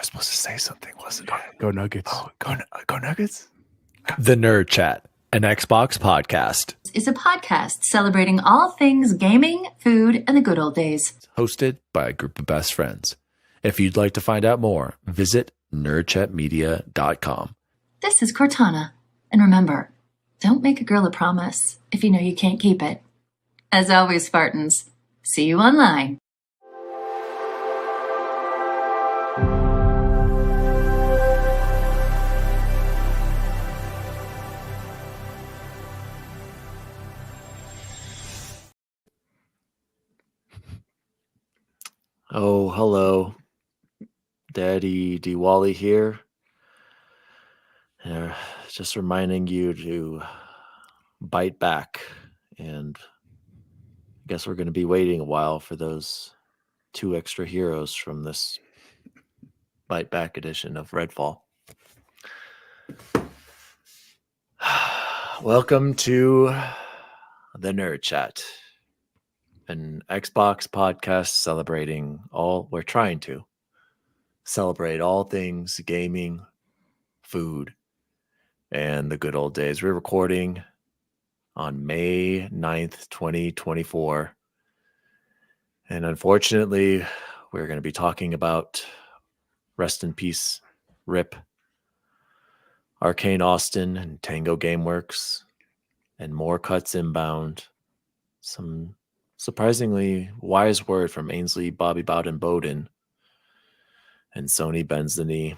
was supposed to say something, wasn't I? Go Nuggets. Oh, go Nuggets. The Nerd Chat, an Xbox podcast. Is a podcast celebrating all things gaming, food, and the good old days. Hosted by a group of best friends. If you'd like to find out more, visit nerdchatmedia.com. This is Cortana. And remember, don't make a girl a promise if you know you can't keep it. As always, Spartans, see you online. Oh, hello. Daddy Diwali here. Just reminding you to bite back. And I guess we're going to be waiting a while for those 2 extra heroes from this bite back edition of Redfall. Welcome to the Nerd Chat, an Xbox podcast celebrating we're trying to celebrate all things gaming, food, and the good old days. We're recording on May 9th, 2024. And unfortunately, we're going to be talking about rest in peace, RIP, Arkane Austin and Tango Gameworks, and more cuts inbound. Some surprisingly wise word from Ainsley, Bobby Bowden Bowden, and Sony bends the knee.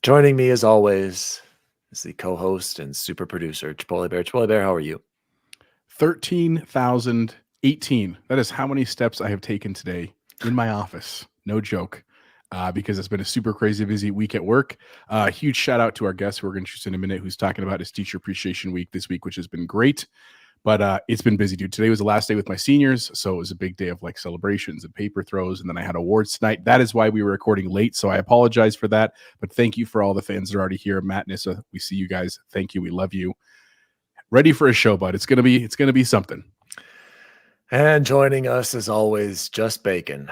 Joining me as always is the co-host and super producer, Chipotle Bear. Chipotle Bear, how are you? 13,018. That is how many steps I have taken today in my office. No joke. Because it's been a super crazy busy week at work. Huge shout out to our guest who we're going to introduce in a minute, who's talking about his Teacher Appreciation Week this week, which has been great. But it's been busy, dude. Today was the last day with my seniors, so it was a big day of like celebrations and paper throws, and then I had awards tonight. That is why we were recording late, so I apologize for that. But thank you for all the fans that are already here. Matt, Nissa, we see you guys. Thank you. We love you. Ready for a show, bud. It's gonna be something. And joining us as always, Just Bacon,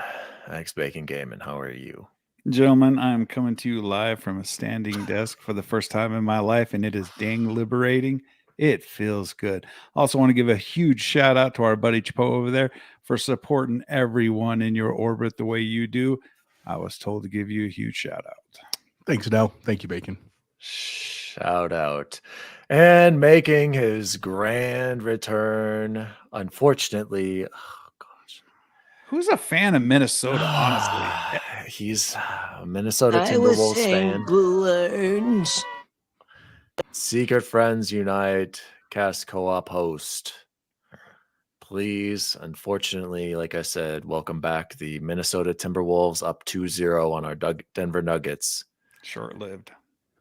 X Bacon Gaming. How are you? Gentlemen, I'm coming to you live from a standing desk for the first time in my life, and it is dang liberating. It feels good. Also want to give a huge shout out to our buddy Chapo over there for supporting everyone in your orbit the way you do. I was told to give you a huge shout out. Thanks, Adele. Thank you, Bacon. Shout out. And making his grand return, unfortunately, who's a fan of Minnesota, honestly? He's a Minnesota Timberwolves fan. Balloons. Secret Friends Unite cast co-op host. Please, unfortunately, like I said, welcome back the Minnesota Timberwolves up 2-0 on our Denver Nuggets. Short-lived.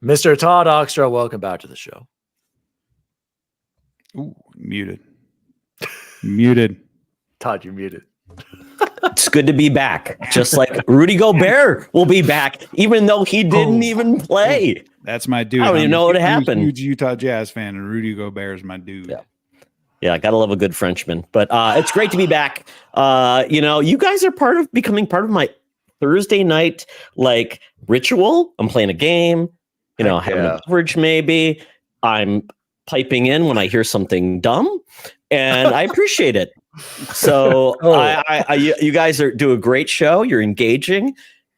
Mr. Todd Oxtra, welcome back to the show. Ooh, muted. Muted. Todd, you're muted. It's good to be back. Just like Rudy Gobert will be back, even though he didn't even play. That's my dude. I don't even know what happened. I'm a huge Utah Jazz fan, and Rudy Gobert is my dude. Yeah, I gotta love a good Frenchman. But it's great to be back. You guys are becoming part of my Thursday night like ritual. I'm playing a game, having a beverage maybe. I'm piping in when I hear something dumb, and I appreciate it. So you guys do a great show. You're engaging,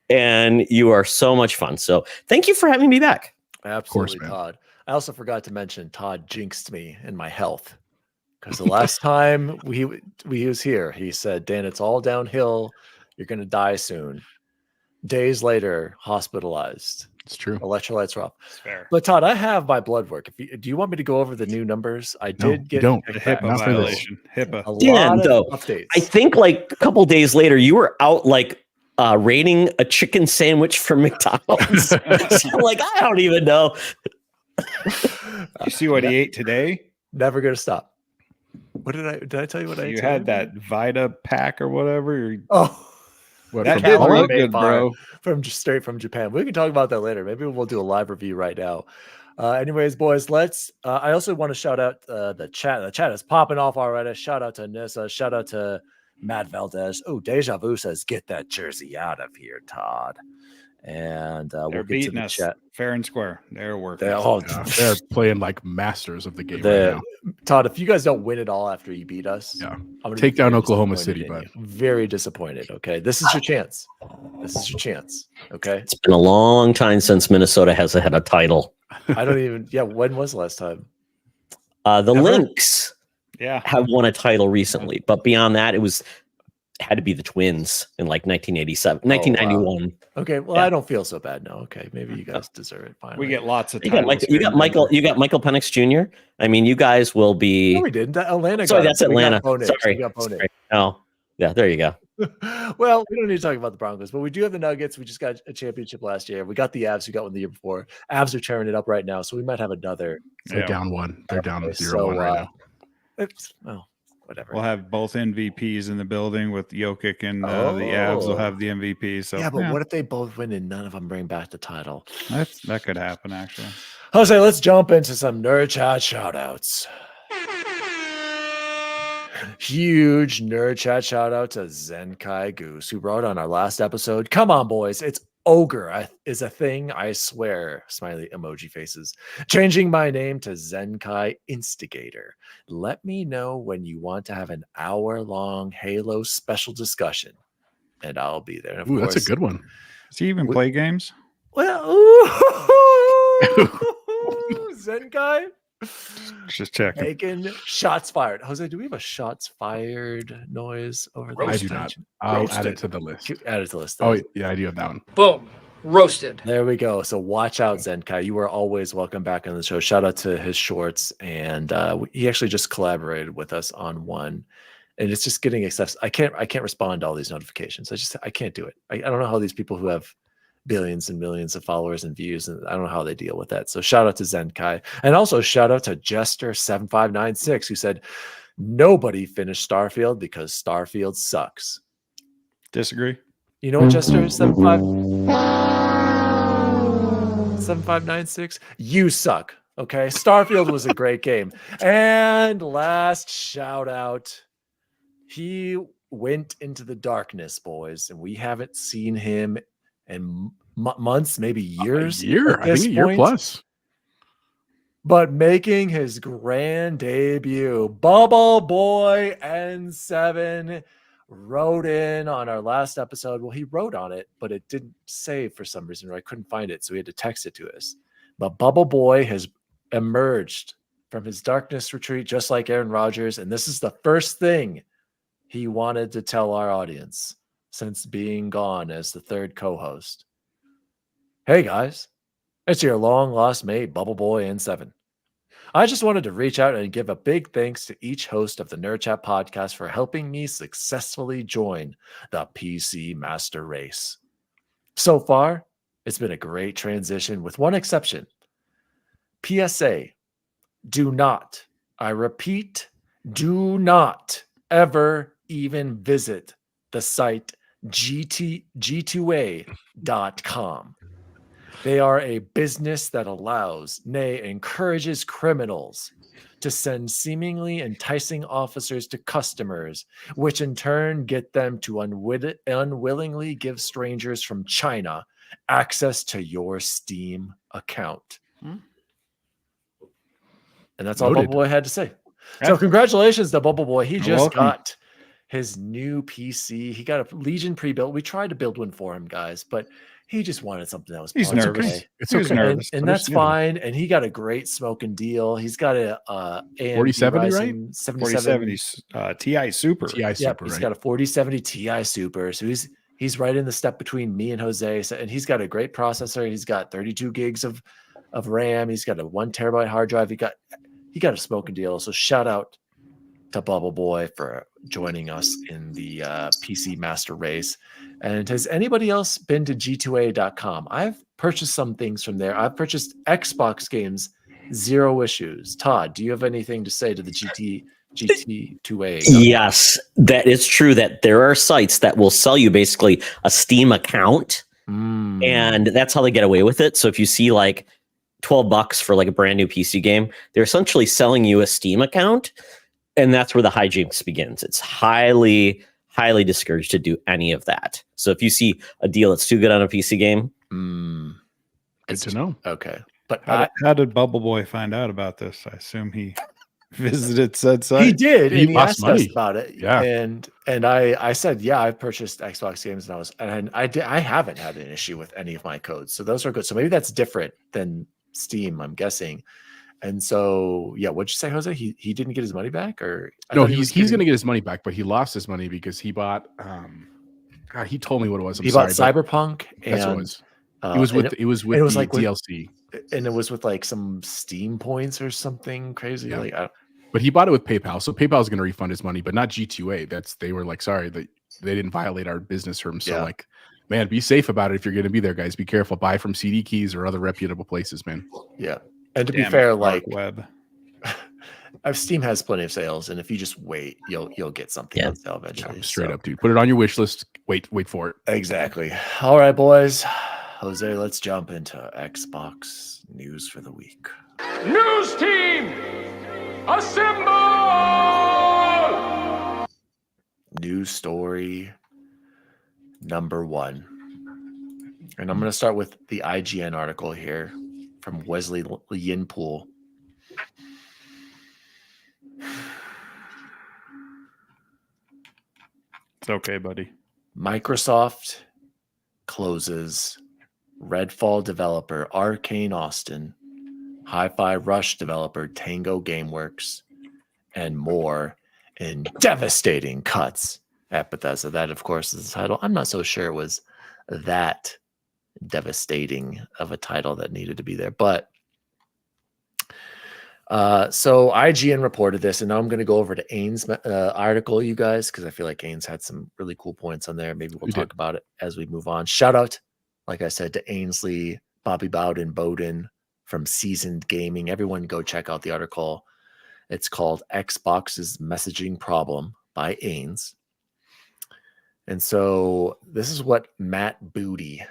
and you are so much fun. So thank you for having me back. Absolutely, course, Todd. I also forgot to mention Todd jinxed me in my health, because the last time we was here, he said, "Dan, it's all downhill. You're going to die soon." Days later, hospitalized. It's true. Electrolytes are off. It's fair. But Todd, I have my blood work. Do you want me to go over the new numbers? I did get don't. A HIPAA violation. HIPAA. a Dan, lot though, of updates. I think like a couple days later, you were out like rating a chicken sandwich from McDonald's. So I don't even know. You see what he ate today? Never going to stop. What did I tell you what I ate? You today? had that Vita pack or whatever. What, That from did Walmart? look good, bro. Straight from Japan. We can talk about that later. Maybe we'll do a live review right now. Anyways, boys, let's. I also want to shout out the chat. The chat is popping off already. Shout out to Nissa. Shout out to Matt Valdez. Oh, Deja Vu says, "Get that jersey out of here, Todd." And They're we'll get to beating the us chat. fair and square. They're working. They're playing like masters of the game The- right now. Todd, if you guys don't win it all after you beat us, Yeah. I'm gonna Take be down very Oklahoma disappointed City, in bud. you. Very disappointed. Okay, this is your chance. This is your chance. Okay, It's been a long time since Minnesota has had a title. I don't even. Yeah, when was the last time? The Ever? Lynx Yeah. have won a title recently, but beyond that, it had to be the Twins in like 1987, 1991. Okay, well, Yeah. I don't feel so bad now. Okay, maybe you guys deserve it. Finally, We get lots of You got, titles. you got here in Michael. Denver. You got Michael Penix Jr. I mean, you guys will be. No, we didn't. Atlanta. Sorry, got that's it. We got Atlanta. Bo Nix. Sorry. We got Bo Nix. Sorry. Oh, yeah. There you go. Well, we don't need to talk about the Broncos, but we do have the Nuggets. We just got a championship last year. We got the Avs. We got one the year before. Avs are tearing it up right now, so we might have another. They're Yeah. down one. They're down Okay, 0-1 right now. Well, whatever. We'll have both MVPs in the building with Jokic and the Avs will have the MVP. So yeah, but what if they both win and none of them bring back the title? that could happen actually. Jose, let's jump into some nerd chat shout outs. Huge nerd chat shout out to Zenkai Goose, who wrote on our last episode. Come on, boys. It's ogre is a thing, I swear. Smiley emoji faces. Changing my name to Zenkai Instigator. Let me know when you want to have an hour-long Halo special discussion, and I'll be there. And of Ooh, course, that's a good one. Does he even play games? Well, Zenkai. Just checking. Taking shots fired. Jose, do we have a shots fired noise over there? I do not. I'll add it to the list. Add it to the list. Oh, yeah, I do have that one. Boom. Roasted. There we go. So watch out, Zenkai. You are always welcome back on the show. Shout out to his shorts. And he actually just collaborated with us on one. And it's just getting accepted. I can't respond to all these notifications. I can't do it. I don't know how these people who have billions and millions of followers and views, and I don't know how they deal with that. So shout out to Zenkai. And also shout out to Jester7596, who said nobody finished Starfield because Starfield sucks. Disagree. You know what, Jester 7596? You suck. Okay. Starfield was a great game. And last shout out. He went into the darkness, boys, and we haven't seen him in months, maybe years. A year. I think a year plus. But making his grand debut, BUBBLEBOY N7 wrote in on our last episode. Well, he wrote on it, but it didn't save for some reason, or I couldn't find it, so he had to text it to us. But BUBBLEBOY has emerged from his darkness retreat, just like Aaron Rodgers, and this is the first thing he wanted to tell our audience since being gone as the third co-host. Hey guys, it's your long lost mate, BUBBLEBOY N7. I just wanted to reach out and give a big thanks to each host of the Nerd Chat podcast for helping me successfully join the PC Master Race. So far, it's been a great transition with one exception. PSA, do not, I repeat, do not ever even visit the site g2a.com. They are a business that allows, nay, encourages criminals to send seemingly enticing officers to customers, which in turn get them to unwillingly give strangers from China access to your Steam account. And that's all BUBBLEBOY had to say. So congratulations to BUBBLEBOY. He just got his new PC. He got a Legion pre-built. We tried to build one for him, guys, but he just wanted something that was He's plug and nervous. play. It's He's okay. nervous. And that's fine. And he got a great smoking deal. He's got a AMD 4070, right? Ryzen 77. 4070 Ti Super. TI Yep, Super, he's right? got a 4070 Ti Super. So he's right in the step between me and Jose. So, and he's got a great processor. He's got 32 gigs of RAM. He's got a 1 terabyte hard drive. He got a smoking deal. So shout out to BUBBLEBOY for joining us in the PC Master Race. And has anybody else been to g2a.com? I've purchased some things from there. I've purchased Xbox games, 0 issues. Todd, do you have anything to say to the GT2A? Yes, that is true that there are sites that will sell you basically a Steam account, and that's how they get away with it. So if you see like $12 for like a brand new PC game, they're essentially selling you a Steam account, and that's where the hijinks begins. It's highly discouraged to do any of that. So if you see a deal that's too good on a PC game, Mm, Good to know. okay. But How did BUBBLEBOY find out about this? I assume he visited said site. he did, He and he lost asked money. us about it. Yeah. And I said, yeah, I've purchased Xbox games, and I haven't had an issue with any of my codes, so those are good. So maybe that's different than Steam, I'm guessing. And so, yeah, what'd you say, Jose? He didn't get his money back, or No, he's going to get his money back, but he lost his money because he bought. God, he told me what it was. He bought Cyberpunk, and that's what it was. It was with it was the like DLC, and it was with like some Steam points or something crazy. Yeah. Like, but he bought it with PayPal, so PayPal is going to refund his money, but not G2A. They were like, sorry that they didn't violate our business terms. So like, man, be safe about it if you're going to be there, guys. Be careful. Buy from CD Keys or other reputable places, man. Yeah, and to be Damn fair, it, like web. Steam has plenty of sales, and if you just wait, you'll get something on sale eventually. Yeah, straight up, dude. Put it on your wish list. Wait for it. Exactly. All right, boys. Jose, let's jump into Xbox news for the week. News team, assemble! News story number 1. And I'm going to start with the IGN article here from Wesley Yinpool. It's okay, buddy. Microsoft closes Redfall developer Arkane Austin, HiFi Rush developer Tango Gameworks, and more in devastating cuts at Bethesda. That, of course, is the title. I'm not so sure it was that devastating of a title that needed to be there. But so IGN reported this, and now I'm going to go over to Ains' article, you guys, because I feel like Ains had some really cool points on there. Maybe we'll talk about it as we move on. Shout out, like I said, to Ainsley, Bobby Bowden from Seasoned Gaming. Everyone go check out the article. It's called Xbox's Messaging Problem by Ains. And so this is what Matt Booty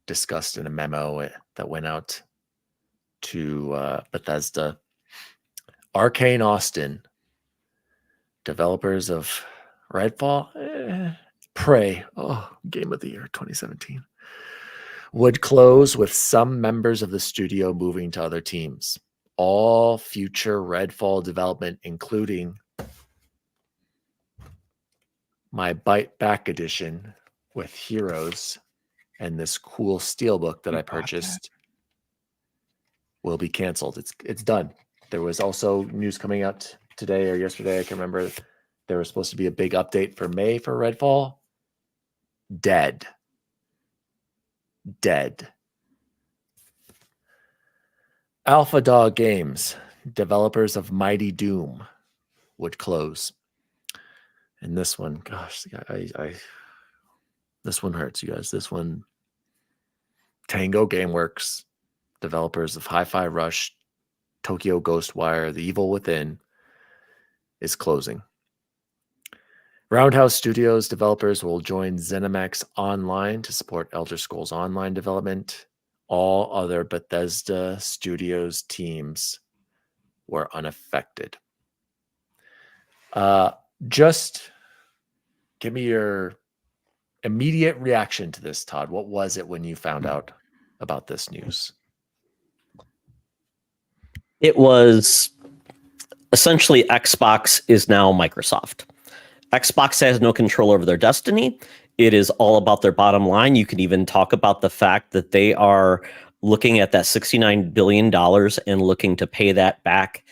discussed in a memo that went out to Bethesda. Arkane Austin, developers of Redfall, Prey, Game of the Year 2017, would close with some members of the studio moving to other teams. All future Redfall development, including my Bite Back edition with Heroes and this cool steelbook that I purchased, will be canceled. It's done. There was also news coming out today or yesterday, I can remember. There was supposed to be a big update for May for Redfall. Dead. Alpha Dog Games, developers of Mighty Doom, would close. And this one, gosh, this one hurts, you guys. This one, Tango Gameworks, developers of HiFi Rush, Tokyo Ghostwire, The Evil Within, is closing. Roundhouse Studios developers will join ZeniMax Online to support Elder Scrolls Online development. All other Bethesda Studios teams were unaffected. Just give me your immediate reaction to this, Todd. What was it when you found out about this news? It was essentially Xbox is now Microsoft. Xbox has no control over their destiny. It is all about their bottom line. You can even talk about the fact that they are looking at that $69 billion and looking to pay that back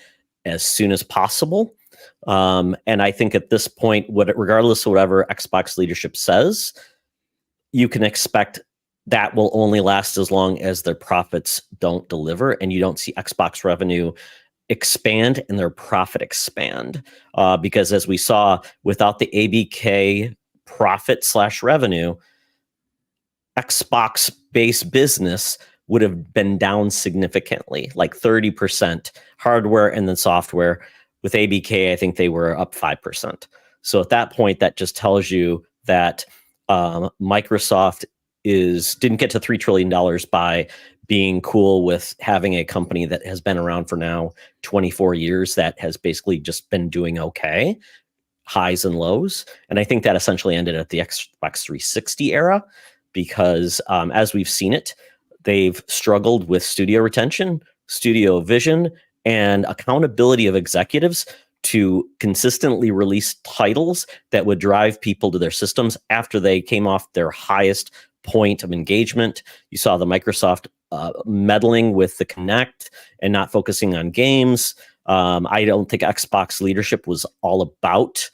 as soon as possible. And I think at this point, regardless of whatever Xbox leadership says, you can expect that will only last as long as their profits don't deliver and you don't see Xbox revenue expand and their profit expand. Because as we saw, without the ABK profit / revenue, Xbox-based business would have been down significantly, like 30% hardware and then software. With ABK, I think they were up 5%. So at that point, that just tells you that Microsoft didn't get to $3 trillion by being cool with having a company that has been around for now 24 years that has basically just been doing okay, highs and lows. And I think that essentially ended at the Xbox 360 era because as we've seen it, they've struggled with studio retention, studio vision, and accountability of executives to consistently release titles that would drive people to their systems after they came off their highest point of engagement. You saw the Microsoft meddling with the Kinect and not focusing on games. I don't think Xbox leadership was all about,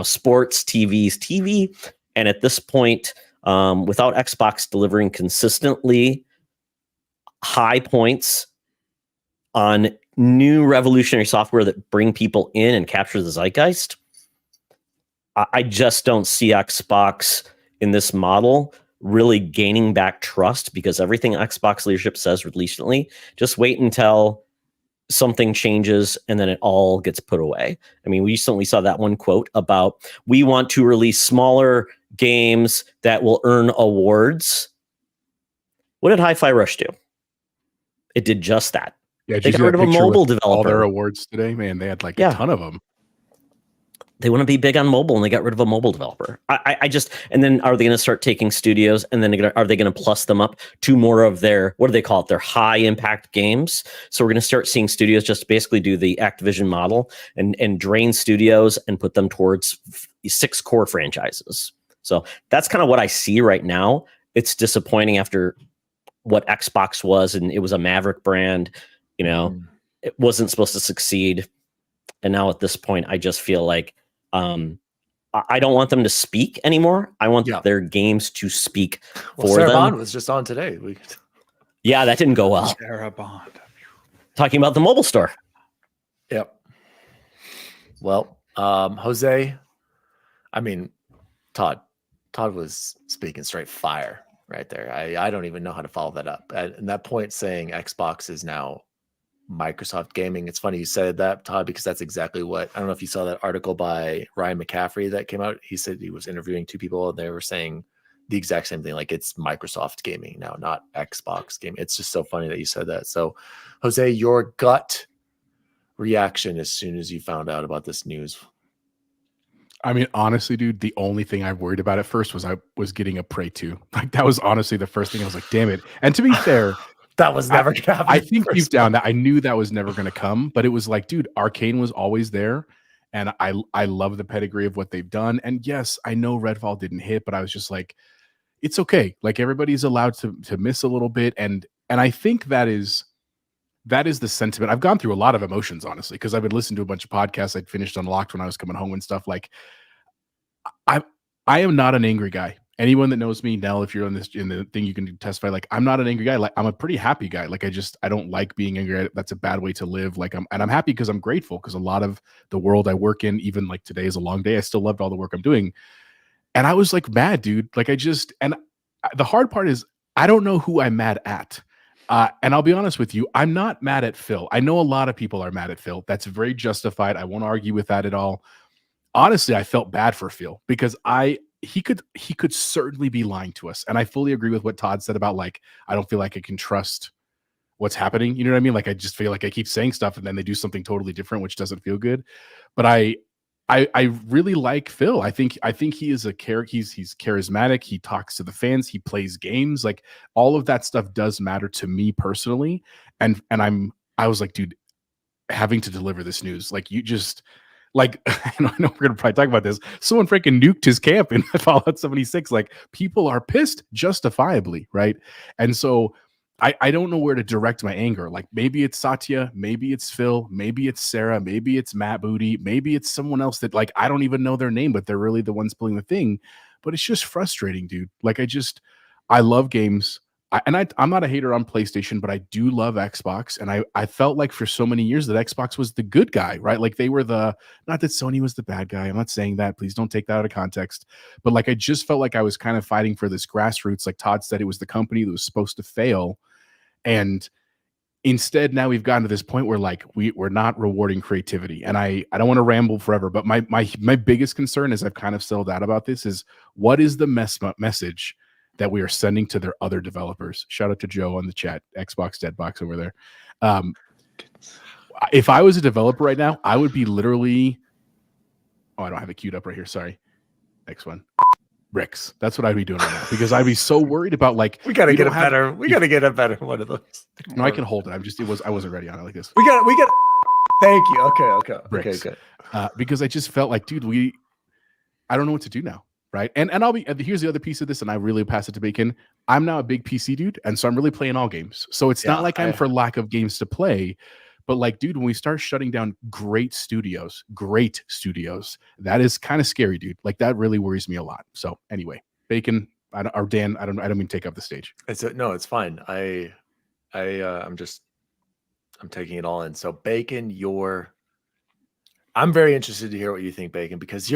sports, TV. And at this point, without Xbox delivering consistently high points on new revolutionary software that bring people in and capture the zeitgeist, I just don't see Xbox in this model really gaining back trust, because everything Xbox leadership says recently, just wait until something changes and then it all gets put away. I mean, we recently saw that one quote about, we want to release smaller games that will earn awards. What did HiFi Rush do? It did just that. Yeah, they got rid of a mobile developer. All their awards today, man, they had a ton of them. They want to be big on mobile, and they got rid of a mobile developer. And then are they going to start taking studios, and then are they going to plus them up to more of their, what do they call it, their high impact games? So we're going to start seeing studios just basically do the Activision model and drain studios and put them towards 6 core franchises. So that's kind of what I see right now. It's disappointing after what Xbox was, and it was a Maverick brand. It wasn't supposed to succeed. And now at this point, I just feel like I don't want them to speak anymore. I want their games to speak for Sarah them. Bond was just on today. Yeah, that didn't go well. Sarah Bond. Talking about the mobile store. Yep. Well, Jose, Todd was speaking straight fire right there. I don't even know how to follow that up. And that point saying Xbox is now Microsoft gaming. It's funny you said that, Todd, because that's exactly what, I don't know if you saw that article by Ryan McCaffrey that came out. He said he was interviewing 2 people and they were saying the exact same thing. Like, it's Microsoft gaming now, not Xbox gaming. It's just so funny that you said that. So Jose, your gut reaction as soon as you found out about this news? I mean, honestly, dude, the only thing I worried about at first was I was getting a Prey 2. Like, that was honestly the first thing. I was like, damn it. And to be fair, that was never going to happen. I think deep down that I knew that was never going to come, but it was like, dude, Arkane was always there. And I love the pedigree of what they've done. And yes, I know Redfall didn't hit, but I was just like, it's okay. Like, everybody's allowed to miss a little bit. And I think that is the sentiment. I've gone through a lot of emotions, honestly, because I've been listening to a bunch of podcasts. I'd finished Unlocked when I was coming home and stuff. Like, I am not an angry guy. Anyone that knows me, Nell, if you're in the thing, you can testify. Like, I'm not an angry guy. Like, I'm a pretty happy guy. Like, I don't like being angry. That's a bad way to live. Like, I'm happy because I'm grateful, because a lot of the world I work in, even like today is a long day, I still loved all the work I'm doing. And I was like mad, dude. Like, the hard part is I don't know who I'm mad at. And I'll be honest with you, I'm not mad at Phil. I know a lot of people are mad at Phil. That's very justified. I won't argue with that at all. Honestly, I felt bad for Phil, because he could certainly be lying to us. And I fully agree with what Todd said about, like, I don't feel like I can trust what's happening. You know what I mean? Like, I just feel like I keep saying stuff and then they do something totally different, which doesn't feel good. But I really like Phil. I think he is a character. He's charismatic. He talks to the fans. He plays games. Like, all of that stuff does matter to me personally. And I was like, dude, having to deliver this news, like, you just, like, I know we're gonna probably talk about this. Someone freaking nuked his camp in Fallout 76. Like, people are pissed, justifiably, right? And so I don't know where to direct my anger. Like, maybe it's Satya, maybe it's Phil, maybe it's Sarah, maybe it's Matt Booty, maybe it's someone else that, like, I don't even know their name, but they're really the ones pulling the thing. But it's just frustrating, dude. Like, I love games. I'm not a hater on PlayStation, but I do love Xbox. And I felt like for so many years that Xbox was the good guy, right? Like, they were not that Sony was the bad guy. I'm not saying that. Please don't take that out of context. But, like, I just felt like I was kind of fighting for this grassroots. Like Todd said, it was the company that was supposed to fail. And instead, now we've gotten to this point where, like, we're not rewarding creativity. And I don't want to ramble forever, but my biggest concern, as I've kind of settled out about this, is what is the message that we are sending to their other developers? Shout out to Joe on the chat, Xbox Deadbox over there. If I was a developer right now, I would be literally, I don't have it queued up right here. Sorry. Next one. bricks. That's what I'd be doing right now because I'd be so worried about like We gotta get don't a have- better. We gotta get a better one of those. No, I can hold it. I wasn't ready on it like this. We got. Thank you. Okay. Bricks. Good. Because I just felt like, dude, I don't know what to do now. Right. And here's the other piece of this, and I really pass it to Bacon. I'm now a big PC dude, and so I'm really playing all games. So it's not like I'm for lack of games to play, but like, dude, when we start shutting down great studios, that is kind of scary, dude. Like that really worries me a lot. So anyway, Bacon or Dan, I don't mean to take up the stage. It's fine. I'm taking it all in. So Bacon, I'm very interested to hear what you think, Bacon, because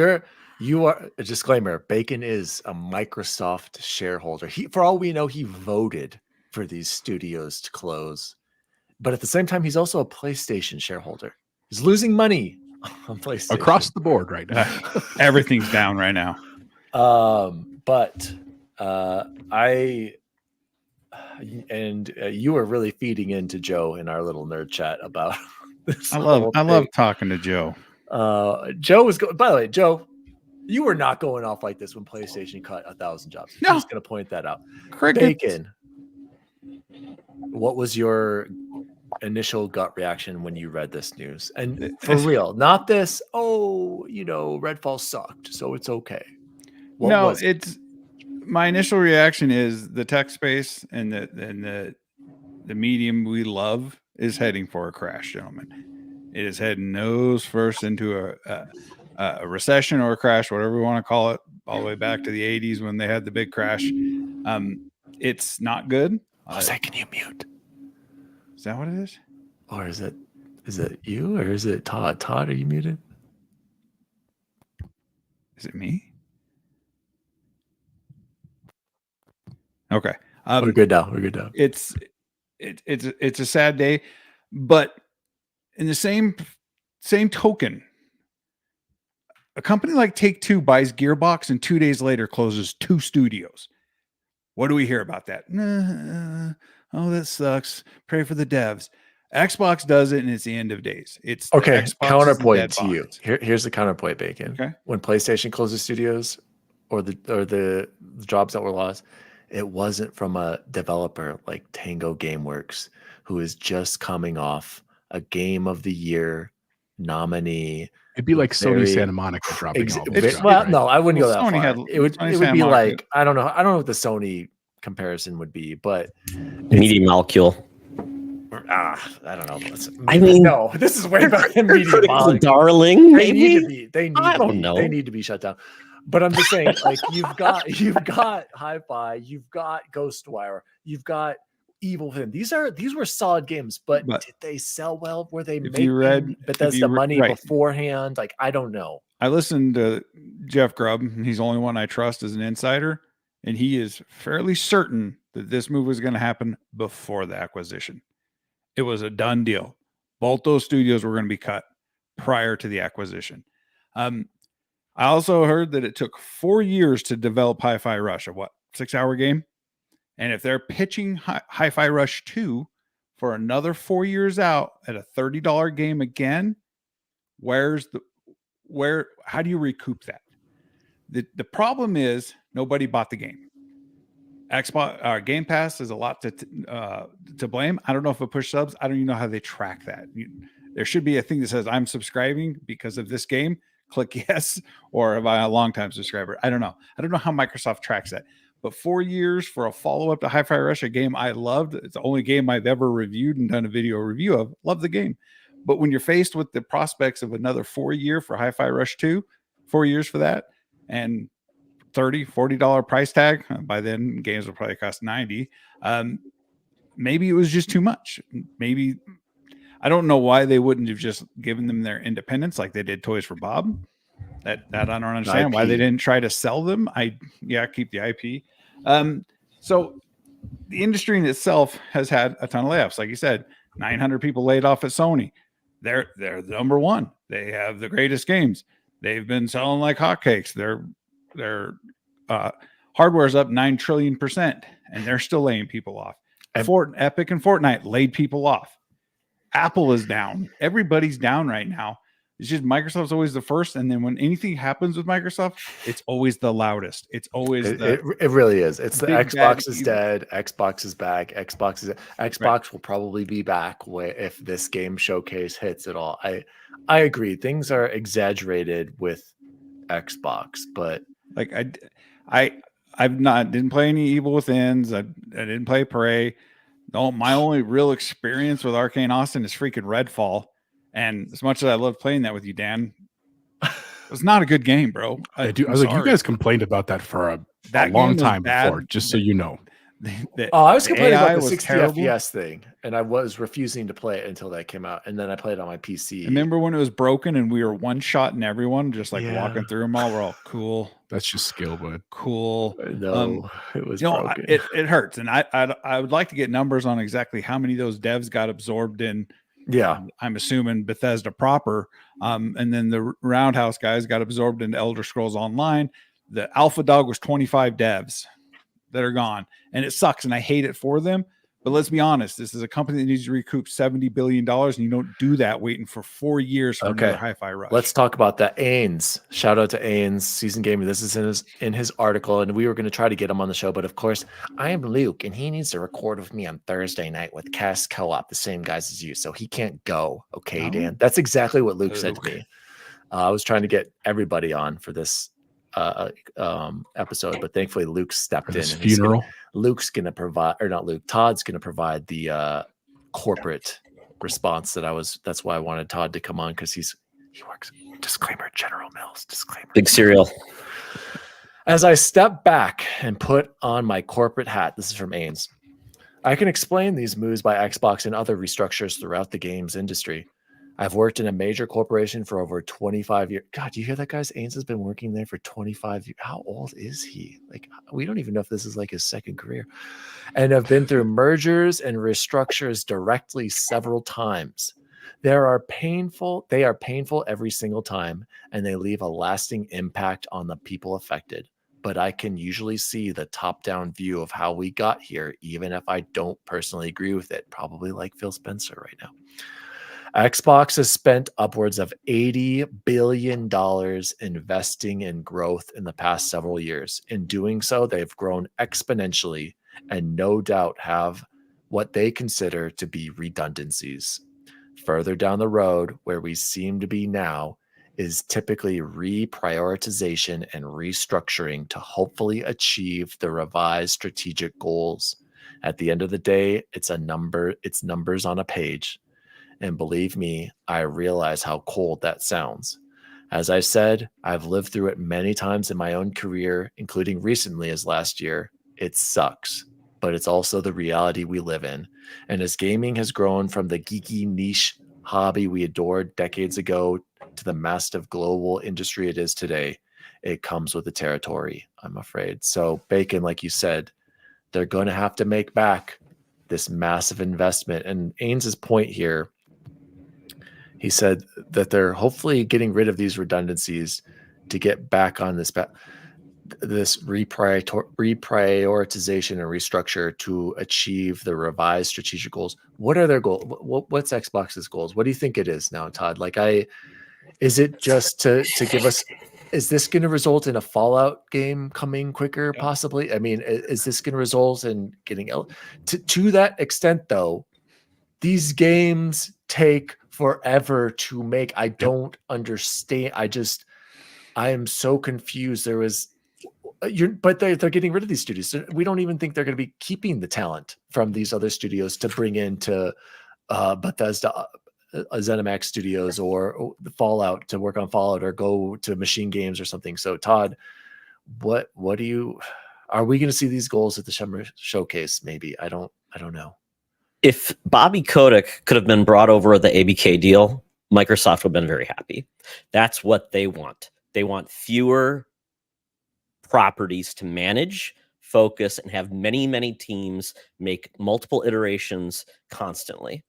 you are a disclaimer. Bacon is a Microsoft shareholder. For all we know, he voted for these studios to close, but at the same time, he's also a PlayStation shareholder. He's losing money on PlayStation Across the board right now. Everything's down right now. You were really feeding into Joe in our little nerd chat about this. I love talking to Joe. Joe was going. By the way, Joe, you were not going off like this when PlayStation cut 1,000 jobs. No. I'm just going to point that out. Crickets. Bacon, what was your initial gut reaction when you read this news? And for real, not this. Redfall sucked, so it's okay. My initial reaction is the tech space and the medium we love is heading for a crash, gentlemen. It is heading nose first into a recession or a crash, whatever we want to call it, all the way back to the 80s when they had the big crash. It's not good. Jose, can you mute? Is that what it is? Or is it you or is it Todd? Todd, are you muted? Is it me? Okay. We're good now. It's a sad day, but in the same token, a company like Take-Two buys Gearbox and 2 days later closes 2 studios. What do we hear about that? Oh, that sucks. Pray for the devs. Xbox does it, and it's the end of days. It's okay. Xbox Counterpoint is to you. box. Here's the counterpoint, Bacon. Okay. When PlayStation closes studios, or the jobs that were lost, it wasn't from a developer like Tango Gameworks, who is just coming off a Game of the Year nominee. It'd be like Sony Santa Monica dropping all those jobs, right? No, I wouldn't go that Sony far. had- It would Sony be Santa Monica. like I don't know what the Sony comparison would be, but Media molecule. I don't know. I mean, no, this is way better than Media Critical Molecule. darling, They need maybe. to be. They need. I to don't be, know. They need to be shut down. But I'm just saying, like you've got HiFi, you've got Ghostwire, you've got Evil Within. These were solid games, but did they sell well? Were they making Bethesda money beforehand? Like I don't know. I listened to Jeff Grubb. He's the only one I trust as an insider, and he is fairly certain that this move was going to happen before the acquisition. It was a done deal. Both those studios were going to be cut prior to the acquisition. I also heard that it took 4 years to develop Hi-Fi Rush, a 6-hour game? And if they're pitching Hi-Fi Rush 2 for another 4 years out at a $30 game again, how do you recoup that? The problem is nobody bought the game. Xbox Game Pass is a lot to blame. I don't know if it push subs. I don't even know how they track that. There should be a thing that says I'm subscribing because of this game. Click yes, or am I a longtime subscriber? I don't know. I don't know how Microsoft tracks that. But 4 years for a follow-up to Hi-Fi Rush, a game I loved. It's the only game I've ever reviewed and done a video review of. Love the game. But when you're faced with the prospects of another 4 year for Hi-Fi Rush 2, 4 years for that, and $30-$40 price tag, by then games will probably cost $90. Maybe it was just too much. Maybe I don't know why they wouldn't have just given them their independence like they did Toys for Bob. That I don't understand why they didn't try to sell them. Keep the IP. So the industry in itself has had a ton of layoffs. Like you said, 900 people laid off at Sony. They're the number one. They have the greatest games. They've been selling like hotcakes. Their hardware's up 9 trillion%, and they're still laying people off. Epic and Fortnite laid people off. Apple is down. Everybody's down right now. It's just Microsoft's always the first, and then when anything happens with Microsoft, it's always the loudest. It's always it really is. It's the big Xbox bad is evil. dead. Xbox is back. Xbox will probably be back if this game showcase hits at all. I agree. Things are exaggerated with Xbox, but like didn't play any Evil Withins. I didn't play Prey. No, my only real experience with Arcane Austin is freaking Redfall. And as much as I love playing that with you, Dan, it's not a good game, bro. I was like, you guys complained about that for a long time before, just so you know. I was complaining about the 60 terrible. FPS thing, and I was refusing to play it until that came out, and then I played it on my PC. Remember when it was broken and we were one-shotting everyone, just like walking through them all? We're all cool. That's just skill, bud. Cool. No, it was broken. It hurts, and I would like to get numbers on exactly how many of those devs got absorbed in. Yeah, I'm assuming Bethesda proper, and then the Roundhouse guys got absorbed into Elder Scrolls Online. The Alpha Dog was 25 devs that are gone, and it sucks, and I hate it for them. But let's be honest, this is a company that needs to recoup $70 billion, and you don't do that waiting for 4 years for another Hi-Fi Rush. Let's talk about that. Ains, shout out to Ains, Season Gaming. This is in his article, and we were going to try to get him on the show, but of course, I am Luke, and he needs to record with me on Thursday night with Cast Co-op, the same guys as you, so he can't go. Okay, Dan? That's exactly what Luke said to me. I was trying to get everybody on for this episode, but thankfully Luke stepped in. Funeral. Luke's gonna provide, or not Luke, Todd's gonna provide the corporate response that's why I wanted Todd to come on, because he works. Disclaimer, General Mills, disclaimer. Big cereal. As I step back and put on my corporate hat, this is from Ains, I can explain these moves by Xbox and other restructures throughout the games industry. I've worked in a major corporation for over 25 years. God, do you hear that, guys? Ains has been working there for 25 years. How old is he? Like, we don't even know if this is like his second career. And I've been through mergers and restructures directly several times. They are painful every single time, and they leave a lasting impact on the people affected. But I can usually see the top-down view of how we got here, even if I don't personally agree with it, probably like Phil Spencer right now. Xbox has spent upwards of $80 billion investing in growth in the past several years. In doing so, they've grown exponentially and no doubt have what they consider to be redundancies. Further down the road, where we seem to be now, is typically reprioritization and restructuring to hopefully achieve the revised strategic goals. At the end of the day, it's numbers on a page. And believe me, I realize how cold that sounds. As I said, I've lived through it many times in my own career, including recently as last year. It sucks, but it's also the reality we live in. And as gaming has grown from the geeky niche hobby we adored decades ago to the massive global industry it is today, it comes with the territory, I'm afraid. So Bacon, like you said, they're going to have to make back this massive investment. And Ains's point here, he said that they're hopefully getting rid of these redundancies to get back on this reprioritization and restructure to achieve the revised strategic goals. What are their goals? What's Xbox's goals? What do you think it is now, Todd? Like, is it just to give us? Is this going to result in a Fallout game coming quicker? Possibly. I mean, is this going to result in getting to that extent? Though, these games take forever to make. I don't understand. I am so confused. But they're getting rid of these studios. We don't even think they're going to be keeping the talent from these other studios to bring into Bethesda, ZeniMax Studios, or the Fallout to work on Fallout, or go to Machine Games or something. So, Todd, are we going to see these goals at the summer showcase? Maybe. I don't know. If Bobby Kotick could have been brought over with the ABK deal, Microsoft would have been very happy. That's what they want. They want fewer properties to manage, focus, and have many, many teams make multiple iterations constantly.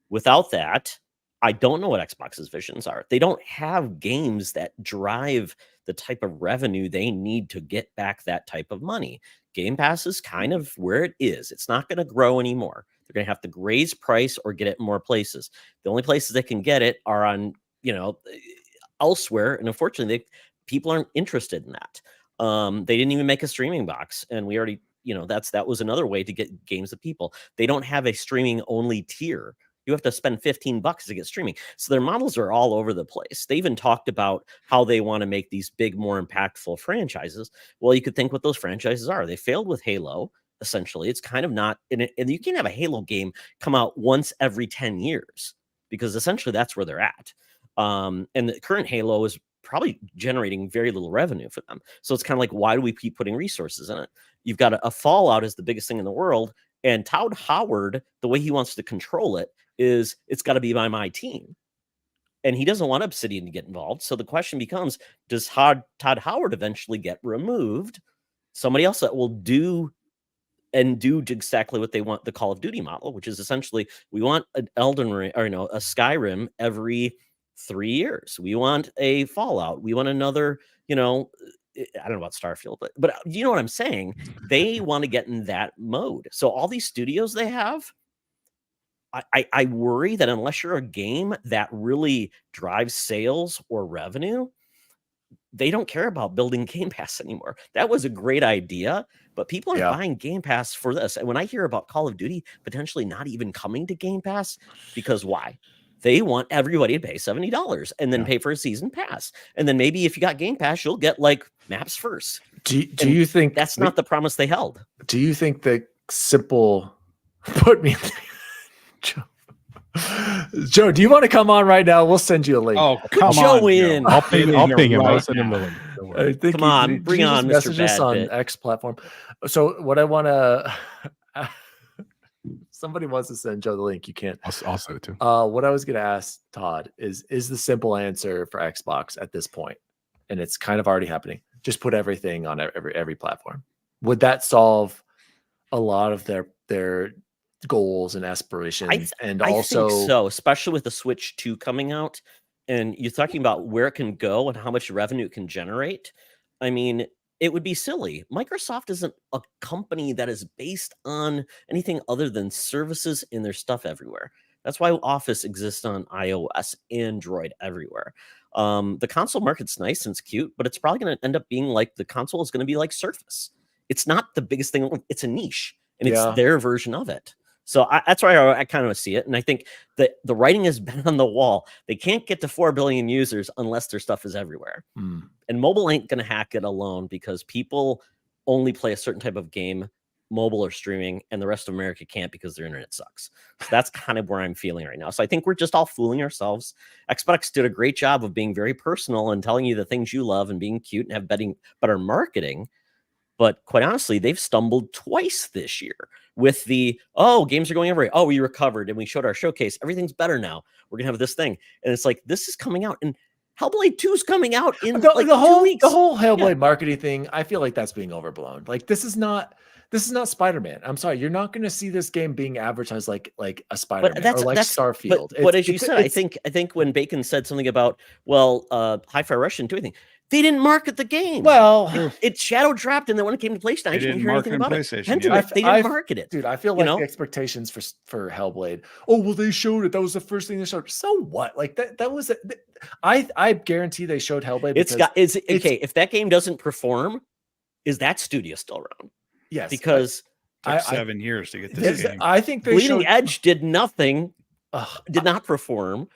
Without that, I don't know what Xbox's visions are. They don't have games that drive the type of revenue they need to get back that type of money. Game Pass is kind of where it is. It's not going to grow anymore. They're going to have to raise price or get it in more places. The only places they can get it are on elsewhere, and unfortunately, people aren't interested in that. They didn't even make a streaming box, and we already, that was another way to get games to people. They don't have a streaming only tier. You have to spend $15 to get streaming. So their models are all over the place. They even talked about how they want to make these big, more impactful franchises. Well, you could think what those franchises are. They failed with Halo. Essentially, it's kind of not, and you can't have a Halo game come out once every 10 years because essentially that's where they're at. And the current Halo is probably generating very little revenue for them. So it's kind of like, why do we keep putting resources in it? You've got a Fallout is the biggest thing in the world. And Todd Howard, the way he wants to control it is it's got to be by my team. And he doesn't want Obsidian to get involved. So the question becomes, does Todd Howard eventually get removed? Somebody else that will do exactly what they want, the Call of Duty model, which is essentially we want an Elden Ring or a Skyrim every 3 years. We want a Fallout. We want another, I don't know about Starfield, but you know what I'm saying? They want to get in that mode. So all these studios they have, I worry that unless you're a game that really drives sales or revenue, they don't care about building Game Pass anymore. That was a great idea, but people are buying Game Pass for this. And when I hear about Call of Duty potentially not even coming to Game Pass, because why? They want everybody to pay $70 and then pay for a season pass. And then maybe if you got Game Pass, you'll get like maps first. Do you think that's not the promise they held? Do you think the simple put me Joe, do you want to come on right now? We'll send you a link. Oh, come Joe on, in. I'll ping him. I'll Right send him the now. link. I think Come on, bring on Mr. Message us on BadBit. X platform. So what I want to somebody wants to send Joe the link. You can't. I'll send it to him. What I was going to ask Todd is the simple answer for Xbox at this point, and it's kind of already happening. Just put everything on every platform. Would that solve a lot of their goals and aspirations? I think so, especially with the Switch 2 coming out, and you're talking about where it can go and how much revenue it can generate. I mean, it would be silly. Microsoft isn't a company that is based on anything other than services in their stuff everywhere. That's why Office exists on iOS, Android, everywhere. The console market's nice and it's cute, but it's probably going to end up being like the console is going to be like Surface. It's not the biggest thing. It's a niche, and it's their version of it. So that's why I kind of see it. And I think that the writing has been on the wall. They can't get to 4 billion users unless their stuff is everywhere. And mobile ain't going to hack it alone because people only play a certain type of game, mobile or streaming, and the rest of America can't because their internet sucks. So that's kind of where I'm feeling right now. So I think we're just all fooling ourselves. Xbox did a great job of being very personal and telling you the things you love and being cute and have better marketing. But quite honestly, they've stumbled twice this year with games are going everywhere. Oh, we recovered and we showed our showcase. Everything's better now. We're going to have this thing. And it's like, this is coming out. And Hellblade 2 is coming out in the whole 2 weeks. The whole Hellblade marketing thing, I feel like that's being overblown. Like, this is not Spider-Man. I'm sorry. You're not going to see this game being advertised like a Spider-Man or like Starfield. But as you said, I think when Bacon said something about, Hi-Fi Rush didn't do anything. They didn't market the game. Well, it shadow dropped, and then when it came to PlayStation, you didn't hear anything about it. They didn't market it. Dude, I feel like the expectations for Hellblade. Oh, well, they showed it. That was the first thing they showed. So what? Like that was. I guarantee they showed Hellblade. If that game doesn't perform, is that studio still around? Yes, because it took 7 years to get this game. I think Bleeding Edge did nothing. Did not perform.